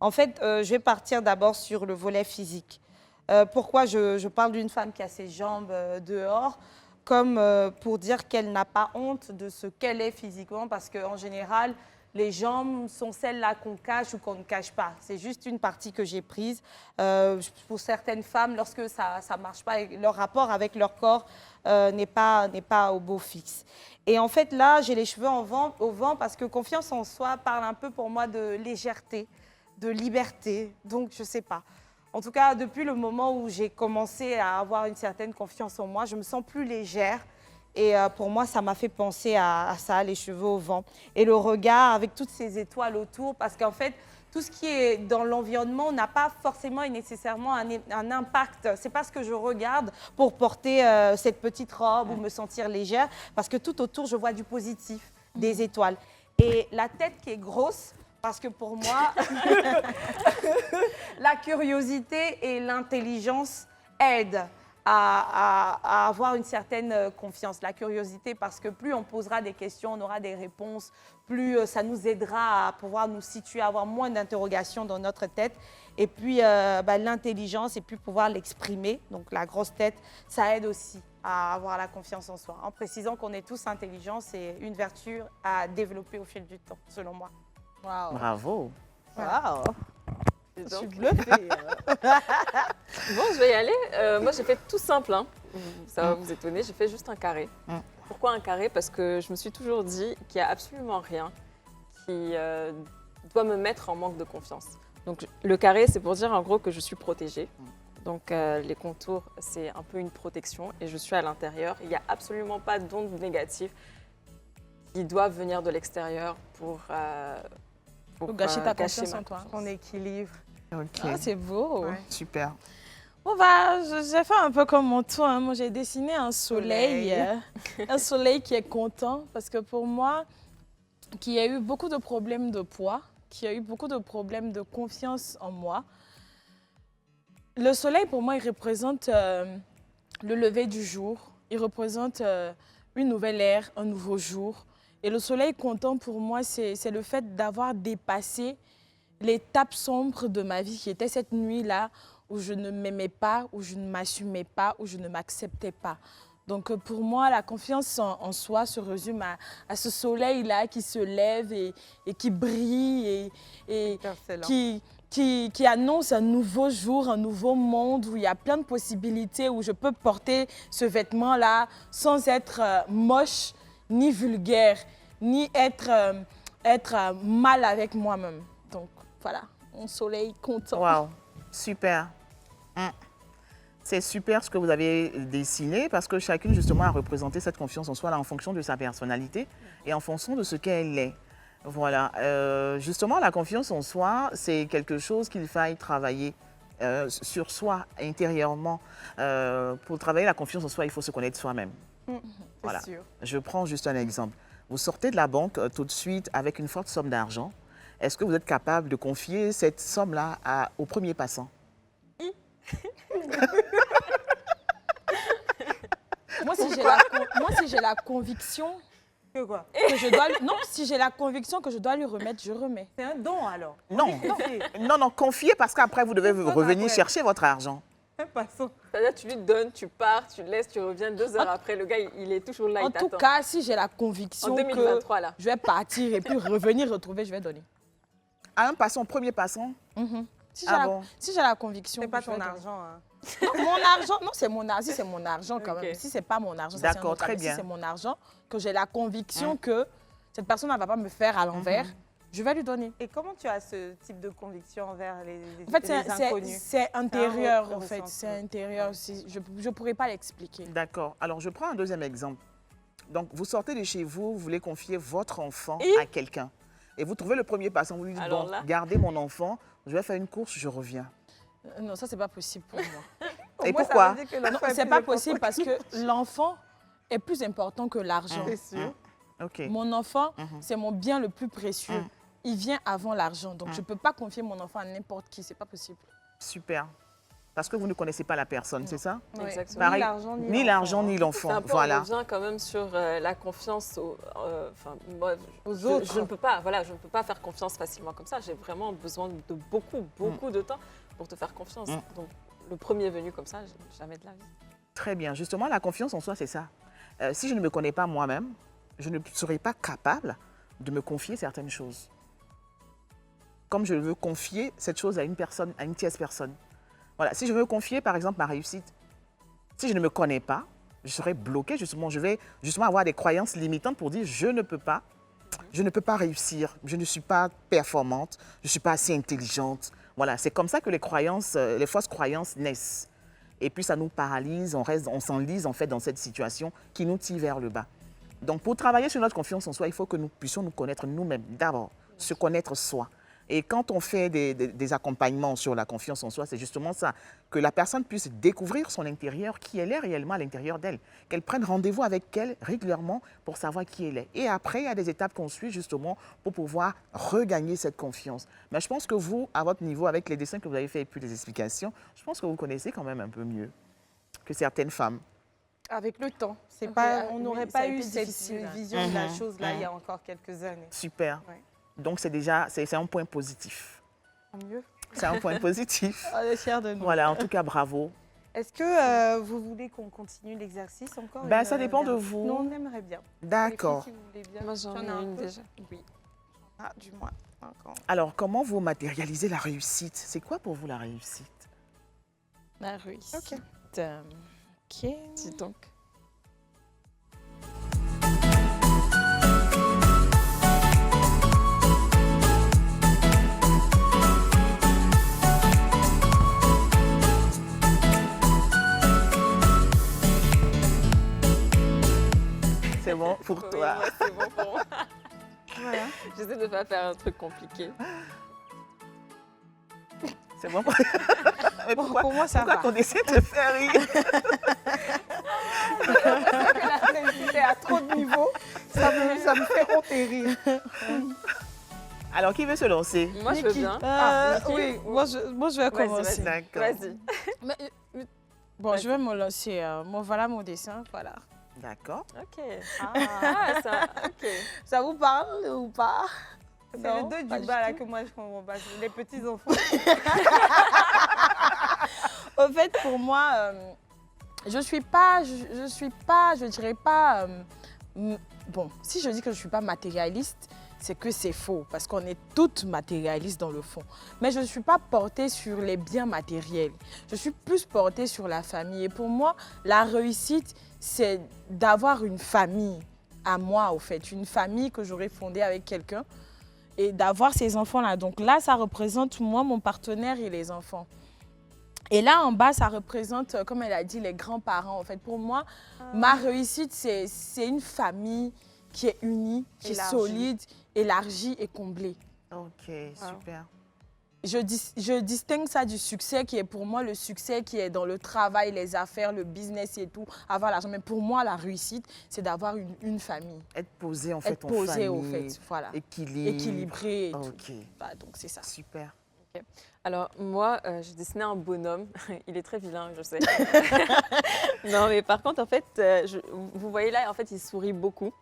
En fait, je vais partir d'abord sur le volet physique. Pourquoi je parle d'une femme qui a ses jambes dehors? Comme pour dire qu'elle n'a pas honte de ce qu'elle est physiquement. Parce qu'en général, les jambes sont celles-là qu'on cache ou qu'on ne cache pas. C'est juste une partie que j'ai prise. Pour certaines femmes, lorsque ça ne marche pas, leur rapport avec leur corps n'est pas au beau fixe. Et en fait, là, j'ai les cheveux au vent parce que confiance en soi parle un peu pour moi de légèreté, de liberté. Donc, je ne sais pas. En tout cas, depuis le moment où j'ai commencé à avoir une certaine confiance en moi, je me sens plus légère. Et pour moi, ça m'a fait penser à ça, les cheveux au vent. Et le regard avec toutes ces étoiles autour, parce qu'en fait, tout ce qui est dans l'environnement n'a pas forcément et nécessairement un impact. C'est pas ce que je regarde pour porter cette petite robe ou me sentir légère, parce que tout autour, je vois du positif, des étoiles. Et la tête qui est grosse, parce que pour moi, la curiosité et l'intelligence aident à avoir une certaine confiance. La curiosité, parce que plus on posera des questions, on aura des réponses, plus ça nous aidera à pouvoir nous situer, à avoir moins d'interrogations dans notre tête. Et puis l'intelligence et puis pouvoir l'exprimer. Donc la grosse tête, ça aide aussi à avoir la confiance en soi. En précisant qu'on est tous intelligents, c'est une vertu à développer au fil du temps, selon moi. Wow. Bravo. Wow. Et Je donc, suis bluffée. bon, je vais y aller. Moi, j'ai fait tout simple. Hein. Ça va vous étonner. J'ai fait juste un carré. Pourquoi un carré? Parce que je me suis toujours dit qu'il n'y a absolument rien qui doit me mettre en manque de confiance. Donc, le carré, c'est pour dire en gros que je suis protégée. Donc, les contours, c'est un peu une protection et je suis à l'intérieur. Il n'y a absolument pas d'ondes négatives qui doivent venir de l'extérieur pour Pour gâcher ta gâcher confiance ma en toi. confiance. On équilibre. OK. Ah, c'est beau. Ouais. Super. J'ai fait un peu comme mon tour. Hein. Moi, j'ai dessiné un soleil, un soleil qui est content. Parce que pour moi, qui a eu beaucoup de problèmes de poids, qui a eu beaucoup de problèmes de confiance en moi, le soleil, pour moi, il représente le lever du jour. Il représente une nouvelle ère, un nouveau jour. Et le soleil content, pour moi, c'est le fait d'avoir dépassé l'étape sombre de ma vie, qui était cette nuit-là où je ne m'aimais pas, où je ne m'assumais pas, où je ne m'acceptais pas. Donc pour moi, la confiance en soi se résume à ce soleil-là qui se lève et qui brille et qui annonce un nouveau jour, un nouveau monde où il y a plein de possibilités, où je peux porter ce vêtement-là sans être moche, ni vulgaire, ni être mal avec moi-même. Donc voilà, un soleil content. Waouh, super. C'est super ce que vous avez dessiné parce que chacune justement a représenté cette confiance en soi là, en fonction de sa personnalité et en fonction de ce qu'elle est. Voilà. Justement, la confiance en soi, c'est quelque chose qu'il faille travailler sur soi intérieurement. Pour travailler la confiance en soi, il faut se connaître soi-même. Voilà. Sûr. Je prends juste un exemple. Vous sortez de la banque tout de suite avec une forte somme d'argent. Est-ce que vous êtes capable de confier cette somme-là au premier passant? Moi, si j'ai la conviction Que quoi? que je dois... Non, si j'ai la conviction que je dois lui remettre, je remets. C'est un don alors. Non, non, confiez parce qu'après, vous devez revenir après. chercher votre argent. Passons. C'est-à-dire, tu lui donnes, tu pars, tu le laisses, tu reviens 2 heures après. Le gars, il est toujours là, En il tout t'attend. cas, si j'ai la conviction En que 2023, là. je vais partir et puis revenir retrouver, je vais donner. À un passant, premier passant? Si Ah j'ai bon? la conviction... C'est pas je vais ton donner. argent. Hein. Non, mon argent, non, c'est mon argent. Si c'est mon argent quand Ok. même. Si c'est pas mon argent, ça, c'est un D'accord, autre très affaire. bien. Si c'est mon argent, que j'ai la conviction que cette personne ne va pas me faire à l'envers, je vais lui donner. Et comment tu as ce type de conviction envers les En fait, les inconnus? c'est intérieur, autre en fait. ressenti. C'est intérieur aussi. Je ne pourrais pas l'expliquer. D'accord. Alors, je prends un deuxième exemple. Donc, vous sortez de chez vous, vous voulez confier votre enfant à quelqu'un. Et vous trouvez le premier passant, vous lui dites, Alors bon, là? gardez mon enfant, je vais faire une course, je reviens. Non, ça, c'est pas possible pour moi. Au Et moins, ça pourquoi? veut dire que Non, l'enfant est c'est plus pas important. possible parce que l'enfant est plus important que l'argent. C'est sûr. OK. Mon enfant, c'est mon bien le plus précieux. Il vient avant l'argent. Donc, je ne peux pas confier mon enfant à n'importe qui. C'est pas possible. Super. Parce que vous ne connaissez pas la personne, c'est ça? Ouais. Exactement. Pareil, Ni l'argent, ni l'argent, ni C'est l'enfant. un peu, Voilà. on revient quand même sur la confiance moi, Aux autres. Je ne peux pas, voilà, je ne peux pas faire confiance facilement comme ça. J'ai vraiment besoin de beaucoup de temps pour te faire confiance. Donc, le premier venu comme ça, jamais de la vie. Très bien. Justement, la confiance en soi, c'est ça. Si je ne me connais pas moi-même, je ne serai pas capable de me confier certaines choses. Comme je veux confier cette chose à une personne, à une tierce personne. Voilà. Si je veux confier, par exemple, ma réussite, si je ne me connais pas, je serai bloquée, justement. Je vais justement avoir des croyances limitantes pour dire je ne peux pas réussir, je ne suis pas performante, je ne suis pas assez intelligente. Voilà, c'est comme ça que les croyances, les fausses croyances naissent. Et puis ça nous paralyse, on s'enlise en fait dans cette situation qui nous tire vers le bas. Donc pour travailler sur notre confiance en soi, il faut que nous puissions nous connaître nous-mêmes d'abord, se connaître soi. Et quand on fait des accompagnements sur la confiance en soi, c'est justement ça, que la personne puisse découvrir son intérieur, qui elle est réellement à l'intérieur d'elle, qu'elle prenne rendez-vous avec elle régulièrement pour savoir qui elle est. Et après, il y a des étapes qu'on suit justement pour pouvoir regagner cette confiance. Mais je pense que vous, à votre niveau, avec les dessins que vous avez faits et puis les explications, je pense que vous connaissez quand même un peu mieux que certaines femmes. Avec le temps. C'est Ok, pas, ah, on oui, n'aurait ça a pas été eu cette difficile, hein. vision de la chose là il y a encore quelques années. Super. Ouais. Donc c'est déjà, c'est un point positif. Tant mieux. C'est un point positif. On est fiers de nous. Voilà, en tout cas, bravo. Est-ce que vous voulez qu'on continue l'exercice encore? Ben, ça dépend de dernière- vous. Non, on aimerait bien. D'accord. Les filles, si vous voulez bien. Moi, j'en Tu ai en as un une peu? déjà. Oui. Ah, du moins. Encore. Alors, comment vous matérialisez la réussite? C'est quoi pour vous la réussite? La réussite. Ok. Ok. Dis donc. C'est bon pour Oui, toi. moi, c'est bon pour moi. Voilà. J'essaie de ne pas faire un truc compliqué. C'est bon pour Mais pourquoi, pour moi, ça pourquoi va. qu'on essaie de te faire rire? La réussite est à trop de niveaux, ça me fait honte et rire. Alors, qui veut se lancer? Moi, je veux bien. Niki. Oui, moi je vais Vas-y, commencer. D'accord. Vas-y. Mais, bon, je vais me lancer. Voilà mon dessin, voilà. D'accord. Ok. Ah, ça, ok. Ça vous parle ou pas? C'est Non, les deux pas du du bas là tout. que moi je comprends pas, c'est les petits enfants. Au fait, pour moi, je dirais pas. Bon, si je dis que je suis pas matérialiste, c'est que c'est faux, parce qu'on est toutes matérialistes dans le fond. Mais je ne suis pas portée sur les biens matériels. Je suis plus portée sur la famille. Et pour moi, la réussite, c'est d'avoir une famille à moi, au fait. Une famille que j'aurais fondée avec quelqu'un et d'avoir ces enfants-là. Donc là, ça représente moi, mon partenaire et les enfants. Et là, en bas, ça représente, comme elle a dit, les grands-parents. En fait, pour moi, ma réussite, c'est une famille qui est unie, qui est Élargie. solide, élargie et comblée. Ok, super. Je distingue ça du succès qui est pour moi le succès qui est dans le travail, les affaires, le business et tout, avoir l'argent. Mais pour moi, la réussite, c'est d'avoir une famille. Être posé en fait Être en posé, famille. au fait. Voilà. Équilibré. Équilibré et tout. Ok, Voilà, donc c'est ça. super. Alors, moi, j'ai dessiné un bonhomme. Il est très vilain, je sais. Non, mais par contre, en fait, vous voyez là, en fait, il sourit beaucoup.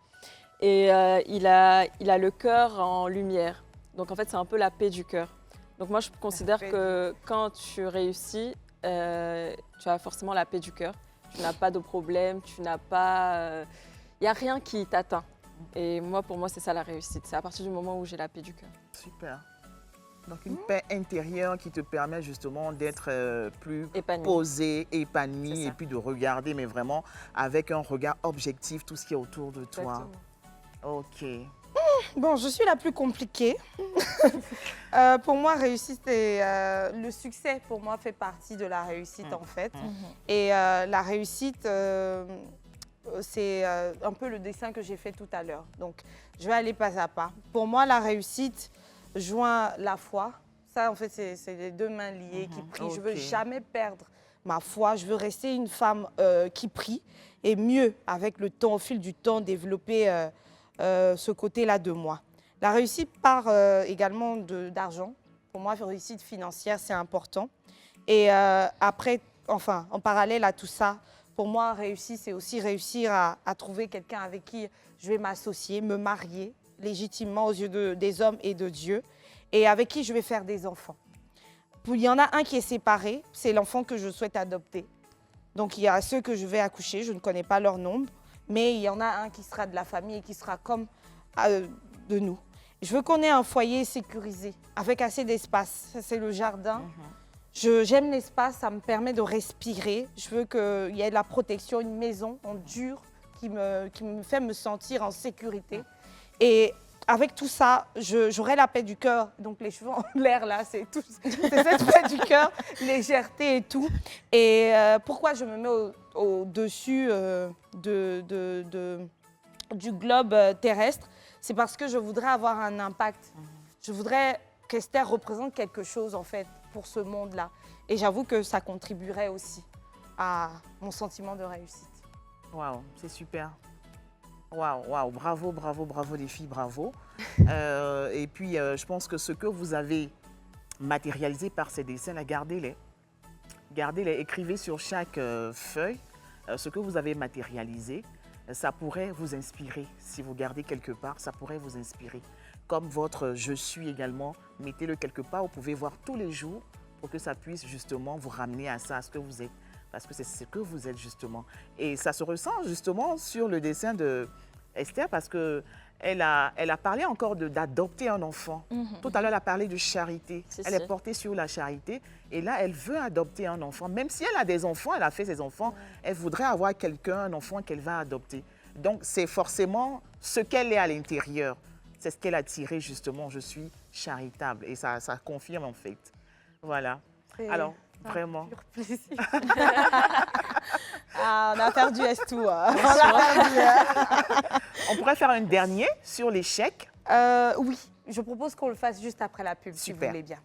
Et il a le cœur en lumière. Donc, en fait, c'est un peu la paix du cœur. Donc, moi, je considère que quand tu réussis, tu as forcément la paix du cœur. Tu n'as pas de problème, tu n'as pas... Il n'y a rien qui t'atteint. Et moi, pour moi, c'est ça la réussite. C'est à partir du moment où j'ai la paix du cœur. Super. Donc une paix intérieure qui te permet justement d'être plus Épanoui. posé, C'est épanoui ça. et puis de regarder, mais vraiment avec un regard objectif, tout ce qui est autour de toi. Exactement. Ok. Bon, je suis la plus compliquée. Pour moi, réussite et le succès, pour moi, fait partie de la réussite en fait. Et la réussite, c'est un peu le dessin que j'ai fait tout à l'heure. Donc, je vais aller pas à pas. Pour moi, la réussite joint la foi. Ça, en fait, c'est les deux mains liées qui prient. Je veux Ok. jamais perdre ma foi. Je veux rester une femme qui prie et mieux, avec le temps, au fil du temps, développer ce côté-là de moi. La réussite part également d'argent. Pour moi, la réussite financière, c'est important. Et après, enfin, en parallèle à tout ça, pour moi, réussir, c'est aussi réussir à trouver quelqu'un avec qui je vais m'associer, me marier légitimement aux yeux des hommes et de Dieu, et avec qui je vais faire des enfants. Il y en a un qui est séparé, c'est l'enfant que je souhaite adopter. Donc, il y a ceux que je vais accoucher, je ne connais pas leur nombre, mais il y en a un qui sera de la famille et qui sera comme de nous. Je veux qu'on ait un foyer sécurisé, avec assez d'espace. Ça, c'est le jardin. J'aime l'espace, ça me permet de respirer. Je veux qu'il y ait de la protection, une maison en dur qui me fait me sentir en sécurité. Et avec tout ça, j'aurai la paix du cœur. Donc les cheveux en l'air, là, c'est cette paix du cœur, légèreté et tout. Et pourquoi je me mets au-dessus du globe terrestre? C'est parce que je voudrais avoir un impact. Je voudrais qu'Esther représente quelque chose, en fait, pour ce monde-là. Et j'avoue que ça contribuerait aussi à mon sentiment de réussite. Waouh, c'est super. Waouh, waouh, bravo, bravo, bravo les filles, bravo. Et puis, je pense que ce que vous avez matérialisé par ces dessins, là, gardez-les. Gardez-les, écrivez sur chaque feuille ce que vous avez matérialisé. Ça pourrait vous inspirer. Si vous gardez quelque part, ça pourrait vous inspirer. Comme votre « je suis » également, mettez-le quelque part. Vous pouvez voir tous les jours pour que ça puisse justement vous ramener à ça, à ce que vous êtes. Parce que c'est ce que vous êtes justement. Et ça se ressent justement sur le dessin de Esther parce qu'elle a parlé encore d'adopter un enfant. Tout à l'heure, elle a parlé de charité. Elle est portée sur la charité. Et là, elle veut adopter un enfant. Même si elle a des enfants, elle a fait ses enfants, elle voudrait avoir quelqu'un, un enfant qu'elle va adopter. Donc, c'est forcément ce qu'elle est à l'intérieur. C'est ce qu'elle a tiré justement. Je suis charitable. Et ça confirme en fait. Voilà. Alors, vraiment. Pur plaisir. Ah, on a perdu S2. On pourrait faire un dernier sur l'échec. Oui, je propose qu'on le fasse juste après la pub, si vous Super. voulez bien.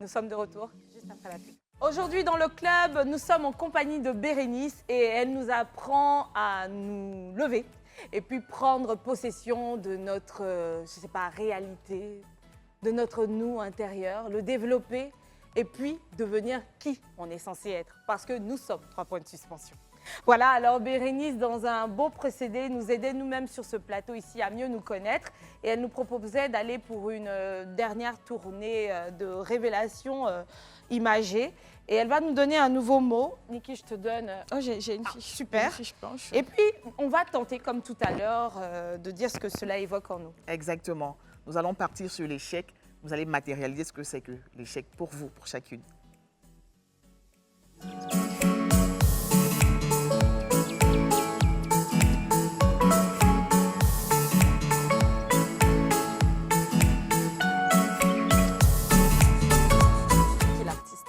Nous sommes de retour. juste après la pub. Aujourd'hui, dans le club, nous sommes en compagnie de Bérénice et elle nous apprend à nous lever et puis prendre possession de notre, je sais pas, réalité, de notre nous intérieur, le développer et puis devenir qui on est censé être. Parce que nous sommes 3 points de suspension. Voilà, alors Bérénice, dans un beau procédé, nous aidait nous-mêmes sur ce plateau ici à mieux nous connaître. Et elle nous proposait d'aller pour une dernière tournée de révélation imagée. Et elle va nous donner un nouveau mot. Niki, je te donne... Oh, j'ai une fiche. super. Une fiche blanche. Et puis, on va tenter, comme tout à l'heure, de dire ce que cela évoque en nous. Exactement. Nous allons partir sur l'échec. Vous allez matérialiser ce que c'est que l'échec pour vous, pour chacune. Qui est l'artiste?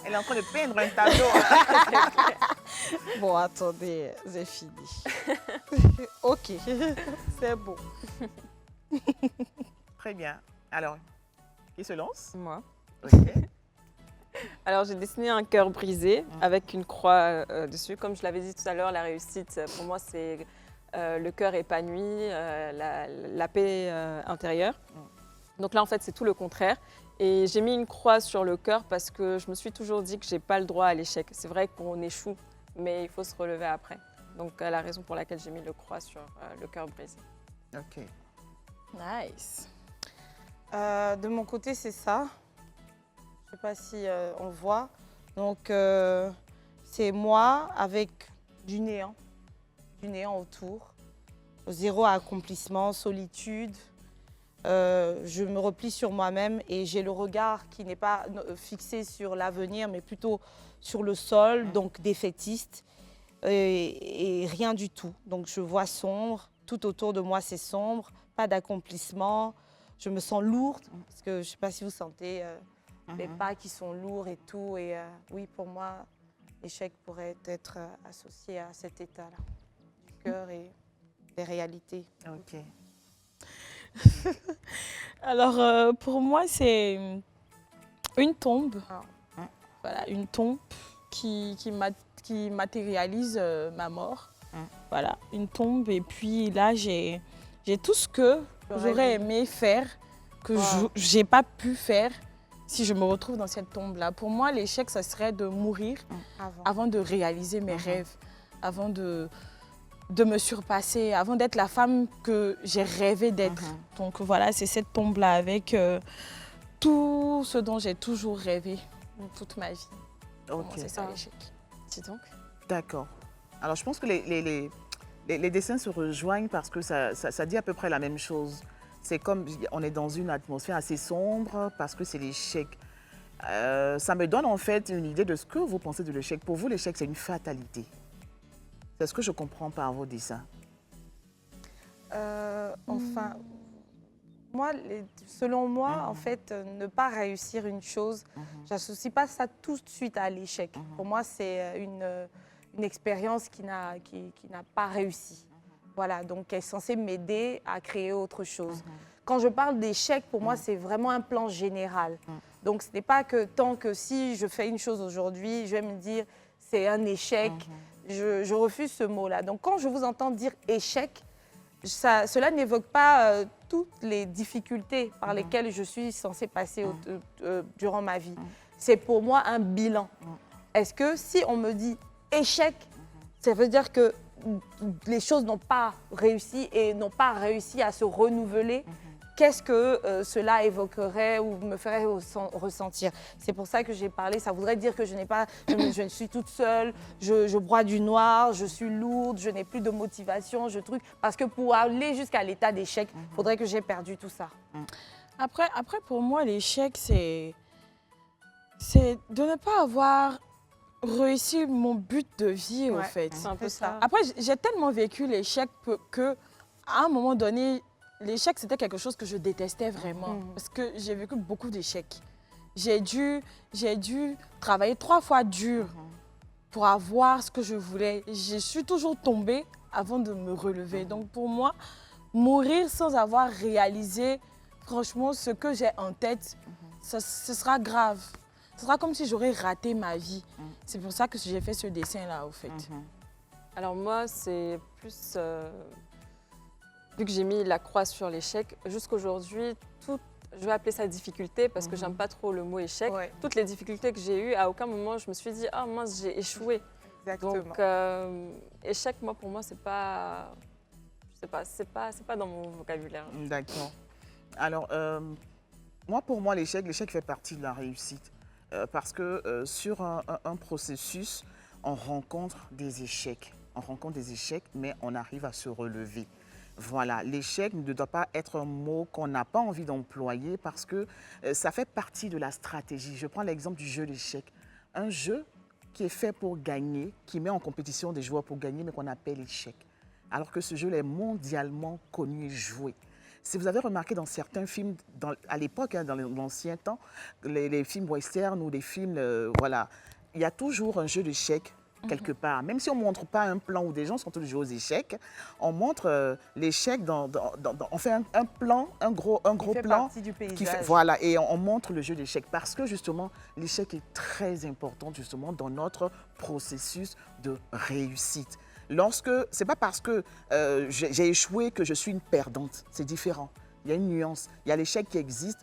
Elle est en train de peindre un tableau. Bon, attendez, j'ai fini. Ok, c'est bon. Très bien. Alors, qui se lance? Moi. Ok. Alors, j'ai dessiné un cœur brisé avec une croix dessus. Comme je l'avais dit tout à l'heure, la réussite, pour moi, c'est le cœur épanoui, la paix intérieure. Donc là, en fait, c'est tout le contraire. Et j'ai mis une croix sur le cœur parce que je me suis toujours dit que je n'ai pas le droit à l'échec. C'est vrai qu'on échoue, mais il faut se relever après. Donc, la raison pour laquelle j'ai mis le croix sur le cœur brisé. Ok. Nice. De mon côté, c'est ça. Je ne sais pas si on voit. Donc, c'est moi avec du néant autour. Zéro accomplissement, solitude. Je me replie sur moi-même et j'ai le regard qui n'est pas fixé sur l'avenir, mais plutôt sur le sol, donc défaitiste. Et rien du tout. Donc, je vois sombre. Tout autour de moi, c'est sombre. Pas d'accomplissement. Je me sens lourde, parce que je ne sais pas si vous sentez les pas qui sont lourds et tout. Et oui, pour moi, l'échec pourrait être associé à cet état-là, du cœur et des réalités. Ok. Alors, pour moi, c'est une tombe. Voilà, une tombe qui matérialise ma mort. Voilà, une tombe. Et puis là, j'ai tout ce que j'aurais aimé faire, que je n'ai pas pu faire si je me retrouve dans cette tombe-là. Pour moi, l'échec, ça serait de mourir avant de réaliser mes rêves, avant de me surpasser, avant d'être la femme que j'ai rêvé d'être. Donc voilà, c'est cette tombe-là avec tout ce dont j'ai toujours rêvé toute ma vie. Pour moi, c'est ça l'échec. Dis donc. D'accord. Alors, je pense que les dessins se rejoignent parce que ça dit à peu près la même chose. C'est comme on est dans une atmosphère assez sombre parce que c'est l'échec. Ça me donne en fait une idée de ce que vous pensez de l'échec. Pour vous, l'échec, c'est une fatalité. C'est ce que je comprends par vos dessins. Enfin, moi, selon moi, en fait, ne pas réussir une chose, j'associe pas ça tout de suite à l'échec. Pour moi, c'est une expérience qui n'a pas réussi. Voilà, donc elle est censée m'aider à créer autre chose. Quand je parle d'échec, pour moi, c'est vraiment un plan général. Donc, ce n'est pas que tant que si je fais une chose aujourd'hui, je vais me dire c'est un échec. Je refuse ce mot-là. Donc, quand je vous entends dire échec, cela n'évoque pas toutes les difficultés par lesquelles je suis censée passer durant ma vie. C'est pour moi un bilan. Est-ce que si on me dit échec, ça veut dire que les choses n'ont pas réussi et n'ont pas réussi à se renouveler? Qu'est-ce que cela évoquerait ou me ferait ressentir? C'est pour ça que j'ai parlé. Ça voudrait dire que je suis toute seule, je broie du noir, je suis lourde, je n'ai plus de motivation, parce que pour aller jusqu'à l'état d'échec, il faudrait que j'ai perdu tout ça. Après, pour moi, l'échec, c'est de ne pas avoir réussi mon but de vie, en fait. C'est un peu ça. Après, j'ai tellement vécu l'échec qu'à un moment donné, l'échec, c'était quelque chose que je détestais vraiment. Parce que j'ai vécu beaucoup d'échecs. J'ai dû travailler 3 fois dur pour avoir ce que je voulais. Je suis toujours tombée avant de me relever. Donc pour moi, mourir sans avoir réalisé franchement ce que j'ai en tête, ce sera grave. Ce sera comme si j'aurais raté ma vie. C'est pour ça que j'ai fait ce dessin-là, au fait. Alors moi, c'est plus... vu que j'ai mis la croix sur l'échec, jusqu'aujourd'hui, je vais appeler ça difficulté parce que j'aime pas trop le mot échec. Ouais. Toutes les difficultés que j'ai eues, à aucun moment, je me suis dit « Ah mince, j'ai échoué ». Exactement. Donc, échec, moi, pour moi, c'est pas... Je sais pas, c'est pas dans mon vocabulaire. D'accord. Alors, pour moi, l'échec fait partie de la réussite. Parce que sur un processus, on rencontre des échecs. On rencontre des échecs, mais on arrive à se relever. Voilà, l'échec ne doit pas être un mot qu'on n'a pas envie d'employer parce que ça fait partie de la stratégie. Je prends l'exemple du jeu d'échecs. Un jeu qui est fait pour gagner, qui met en compétition des joueurs pour gagner, mais qu'on appelle échec. Alors que ce jeu est mondialement connu et joué. Si vous avez remarqué dans certains films, à l'époque, dans l'ancien temps, les films western ou les films, voilà, il y a toujours un jeu d'échecs quelque part. Même si on ne montre pas un plan où des gens sont tous joués aux échecs, on montre l'échec, on fait un plan, un gros plan. Partie du paysage. Voilà, et on montre le jeu d'échecs parce que justement, l'échec est très important justement dans notre processus de réussite. C'est pas parce que j'ai échoué que je suis une perdante, c'est différent. Il y a une nuance, il y a l'échec qui existe,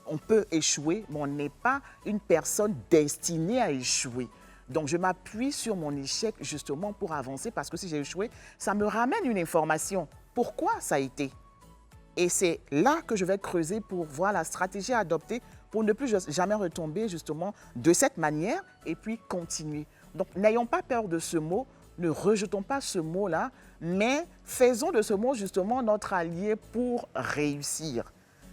on peut échouer, mais on n'est pas une personne destinée à échouer. Donc, je m'appuie sur mon échec justement pour avancer parce que si j'ai échoué, ça me ramène une information. Pourquoi ça a été? Et c'est là que je vais creuser pour voir la stratégie à adopter pour ne plus jamais retomber justement de cette manière et puis continuer. Donc, n'ayons pas peur de ce mot, ne rejetons pas ce mot-là, mais faisons de ce mot justement notre allié pour réussir.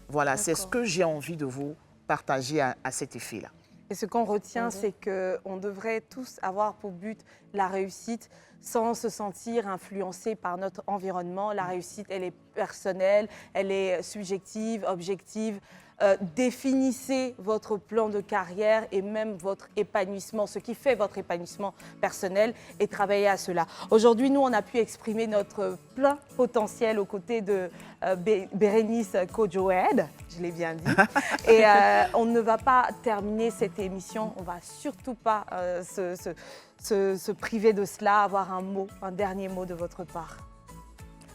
Voilà, c'est ce que j'ai envie de vous partager à cet effet-là. Et ce qu'on retient, c'est qu'on devrait tous avoir pour but la réussite sans se sentir influencé par notre environnement. La réussite, elle est personnelle, elle est subjective, objective. Définissez votre plan de carrière et même votre épanouissement, ce qui fait votre épanouissement personnel et travaillez à cela. Aujourd'hui, nous, on a pu exprimer notre plein potentiel aux côtés de Bérénice Kodjoed, je l'ai bien dit. Et on ne va pas terminer cette émission, on ne va surtout pas se priver de cela, avoir un dernier mot de votre part.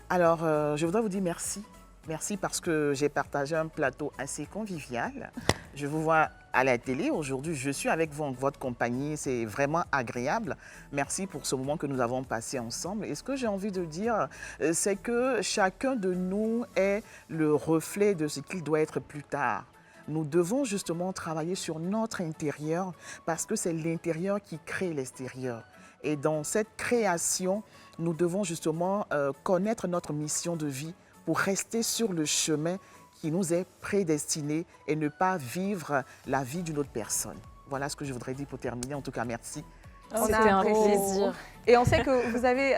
Alors, je voudrais vous dire merci. Merci parce que j'ai partagé un plateau assez convivial. Je vous vois à la télé. Aujourd'hui, je suis avec vous en votre compagnie. C'est vraiment agréable. Merci pour ce moment que nous avons passé ensemble. Et ce que j'ai envie de dire, c'est que chacun de nous est le reflet de ce qu'il doit être plus tard. Nous devons justement travailler sur notre intérieur parce que c'est l'intérieur qui crée l'extérieur. Et dans cette création, nous devons justement connaître notre mission de vie pour rester sur le chemin qui nous est prédestiné et ne pas vivre la vie d'une autre personne. Voilà ce que je voudrais dire pour terminer. En tout cas, merci. C'était un plaisir. Et on sait que vous avez,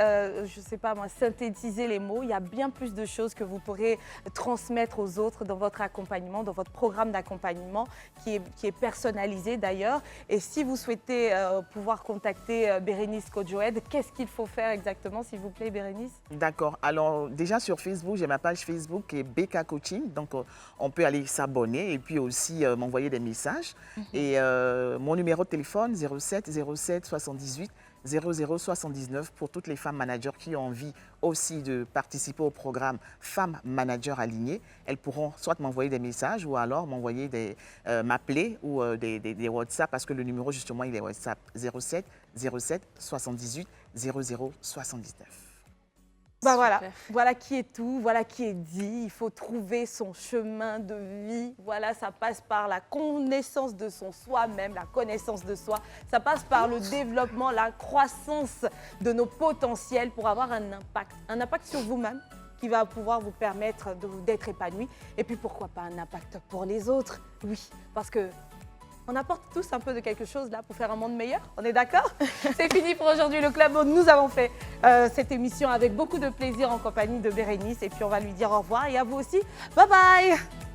je ne sais pas moi, synthétisé les mots. Il y a bien plus de choses que vous pourrez transmettre aux autres dans votre accompagnement, dans votre programme d'accompagnement qui est personnalisé d'ailleurs. Et si vous souhaitez pouvoir contacter Bérénice Kodjoed, qu'est-ce qu'il faut faire exactement, s'il vous plaît, Bérénice? D'accord. Alors, déjà sur Facebook, j'ai ma page Facebook qui est BK Coaching. Donc, on peut aller s'abonner et puis aussi m'envoyer des messages. Et mon numéro de téléphone, 07 07 78 0079 pour toutes les femmes managers qui ont envie aussi de participer au programme Femmes Managers Alignées. Elles pourront soit m'envoyer des messages ou alors m'appeler ou des WhatsApp parce que le numéro justement il est WhatsApp 07 07 78 0079. Bah voilà qui est tout, voilà qui est dit. Il faut trouver son chemin de vie. Voilà, ça passe par la connaissance de son soi-même, la connaissance de soi. Ça passe par le développement, la croissance de nos potentiels pour avoir un impact sur vous-même qui va pouvoir vous permettre d'être épanoui. Et puis pourquoi pas un impact pour les autres? Oui, parce que on apporte tous un peu de quelque chose là pour faire un monde meilleur, on est d'accord? C'est fini pour aujourd'hui le Club Monde. Nous avons fait cette émission avec beaucoup de plaisir en compagnie de Bérénice et puis on va lui dire au revoir et à vous aussi. Bye bye!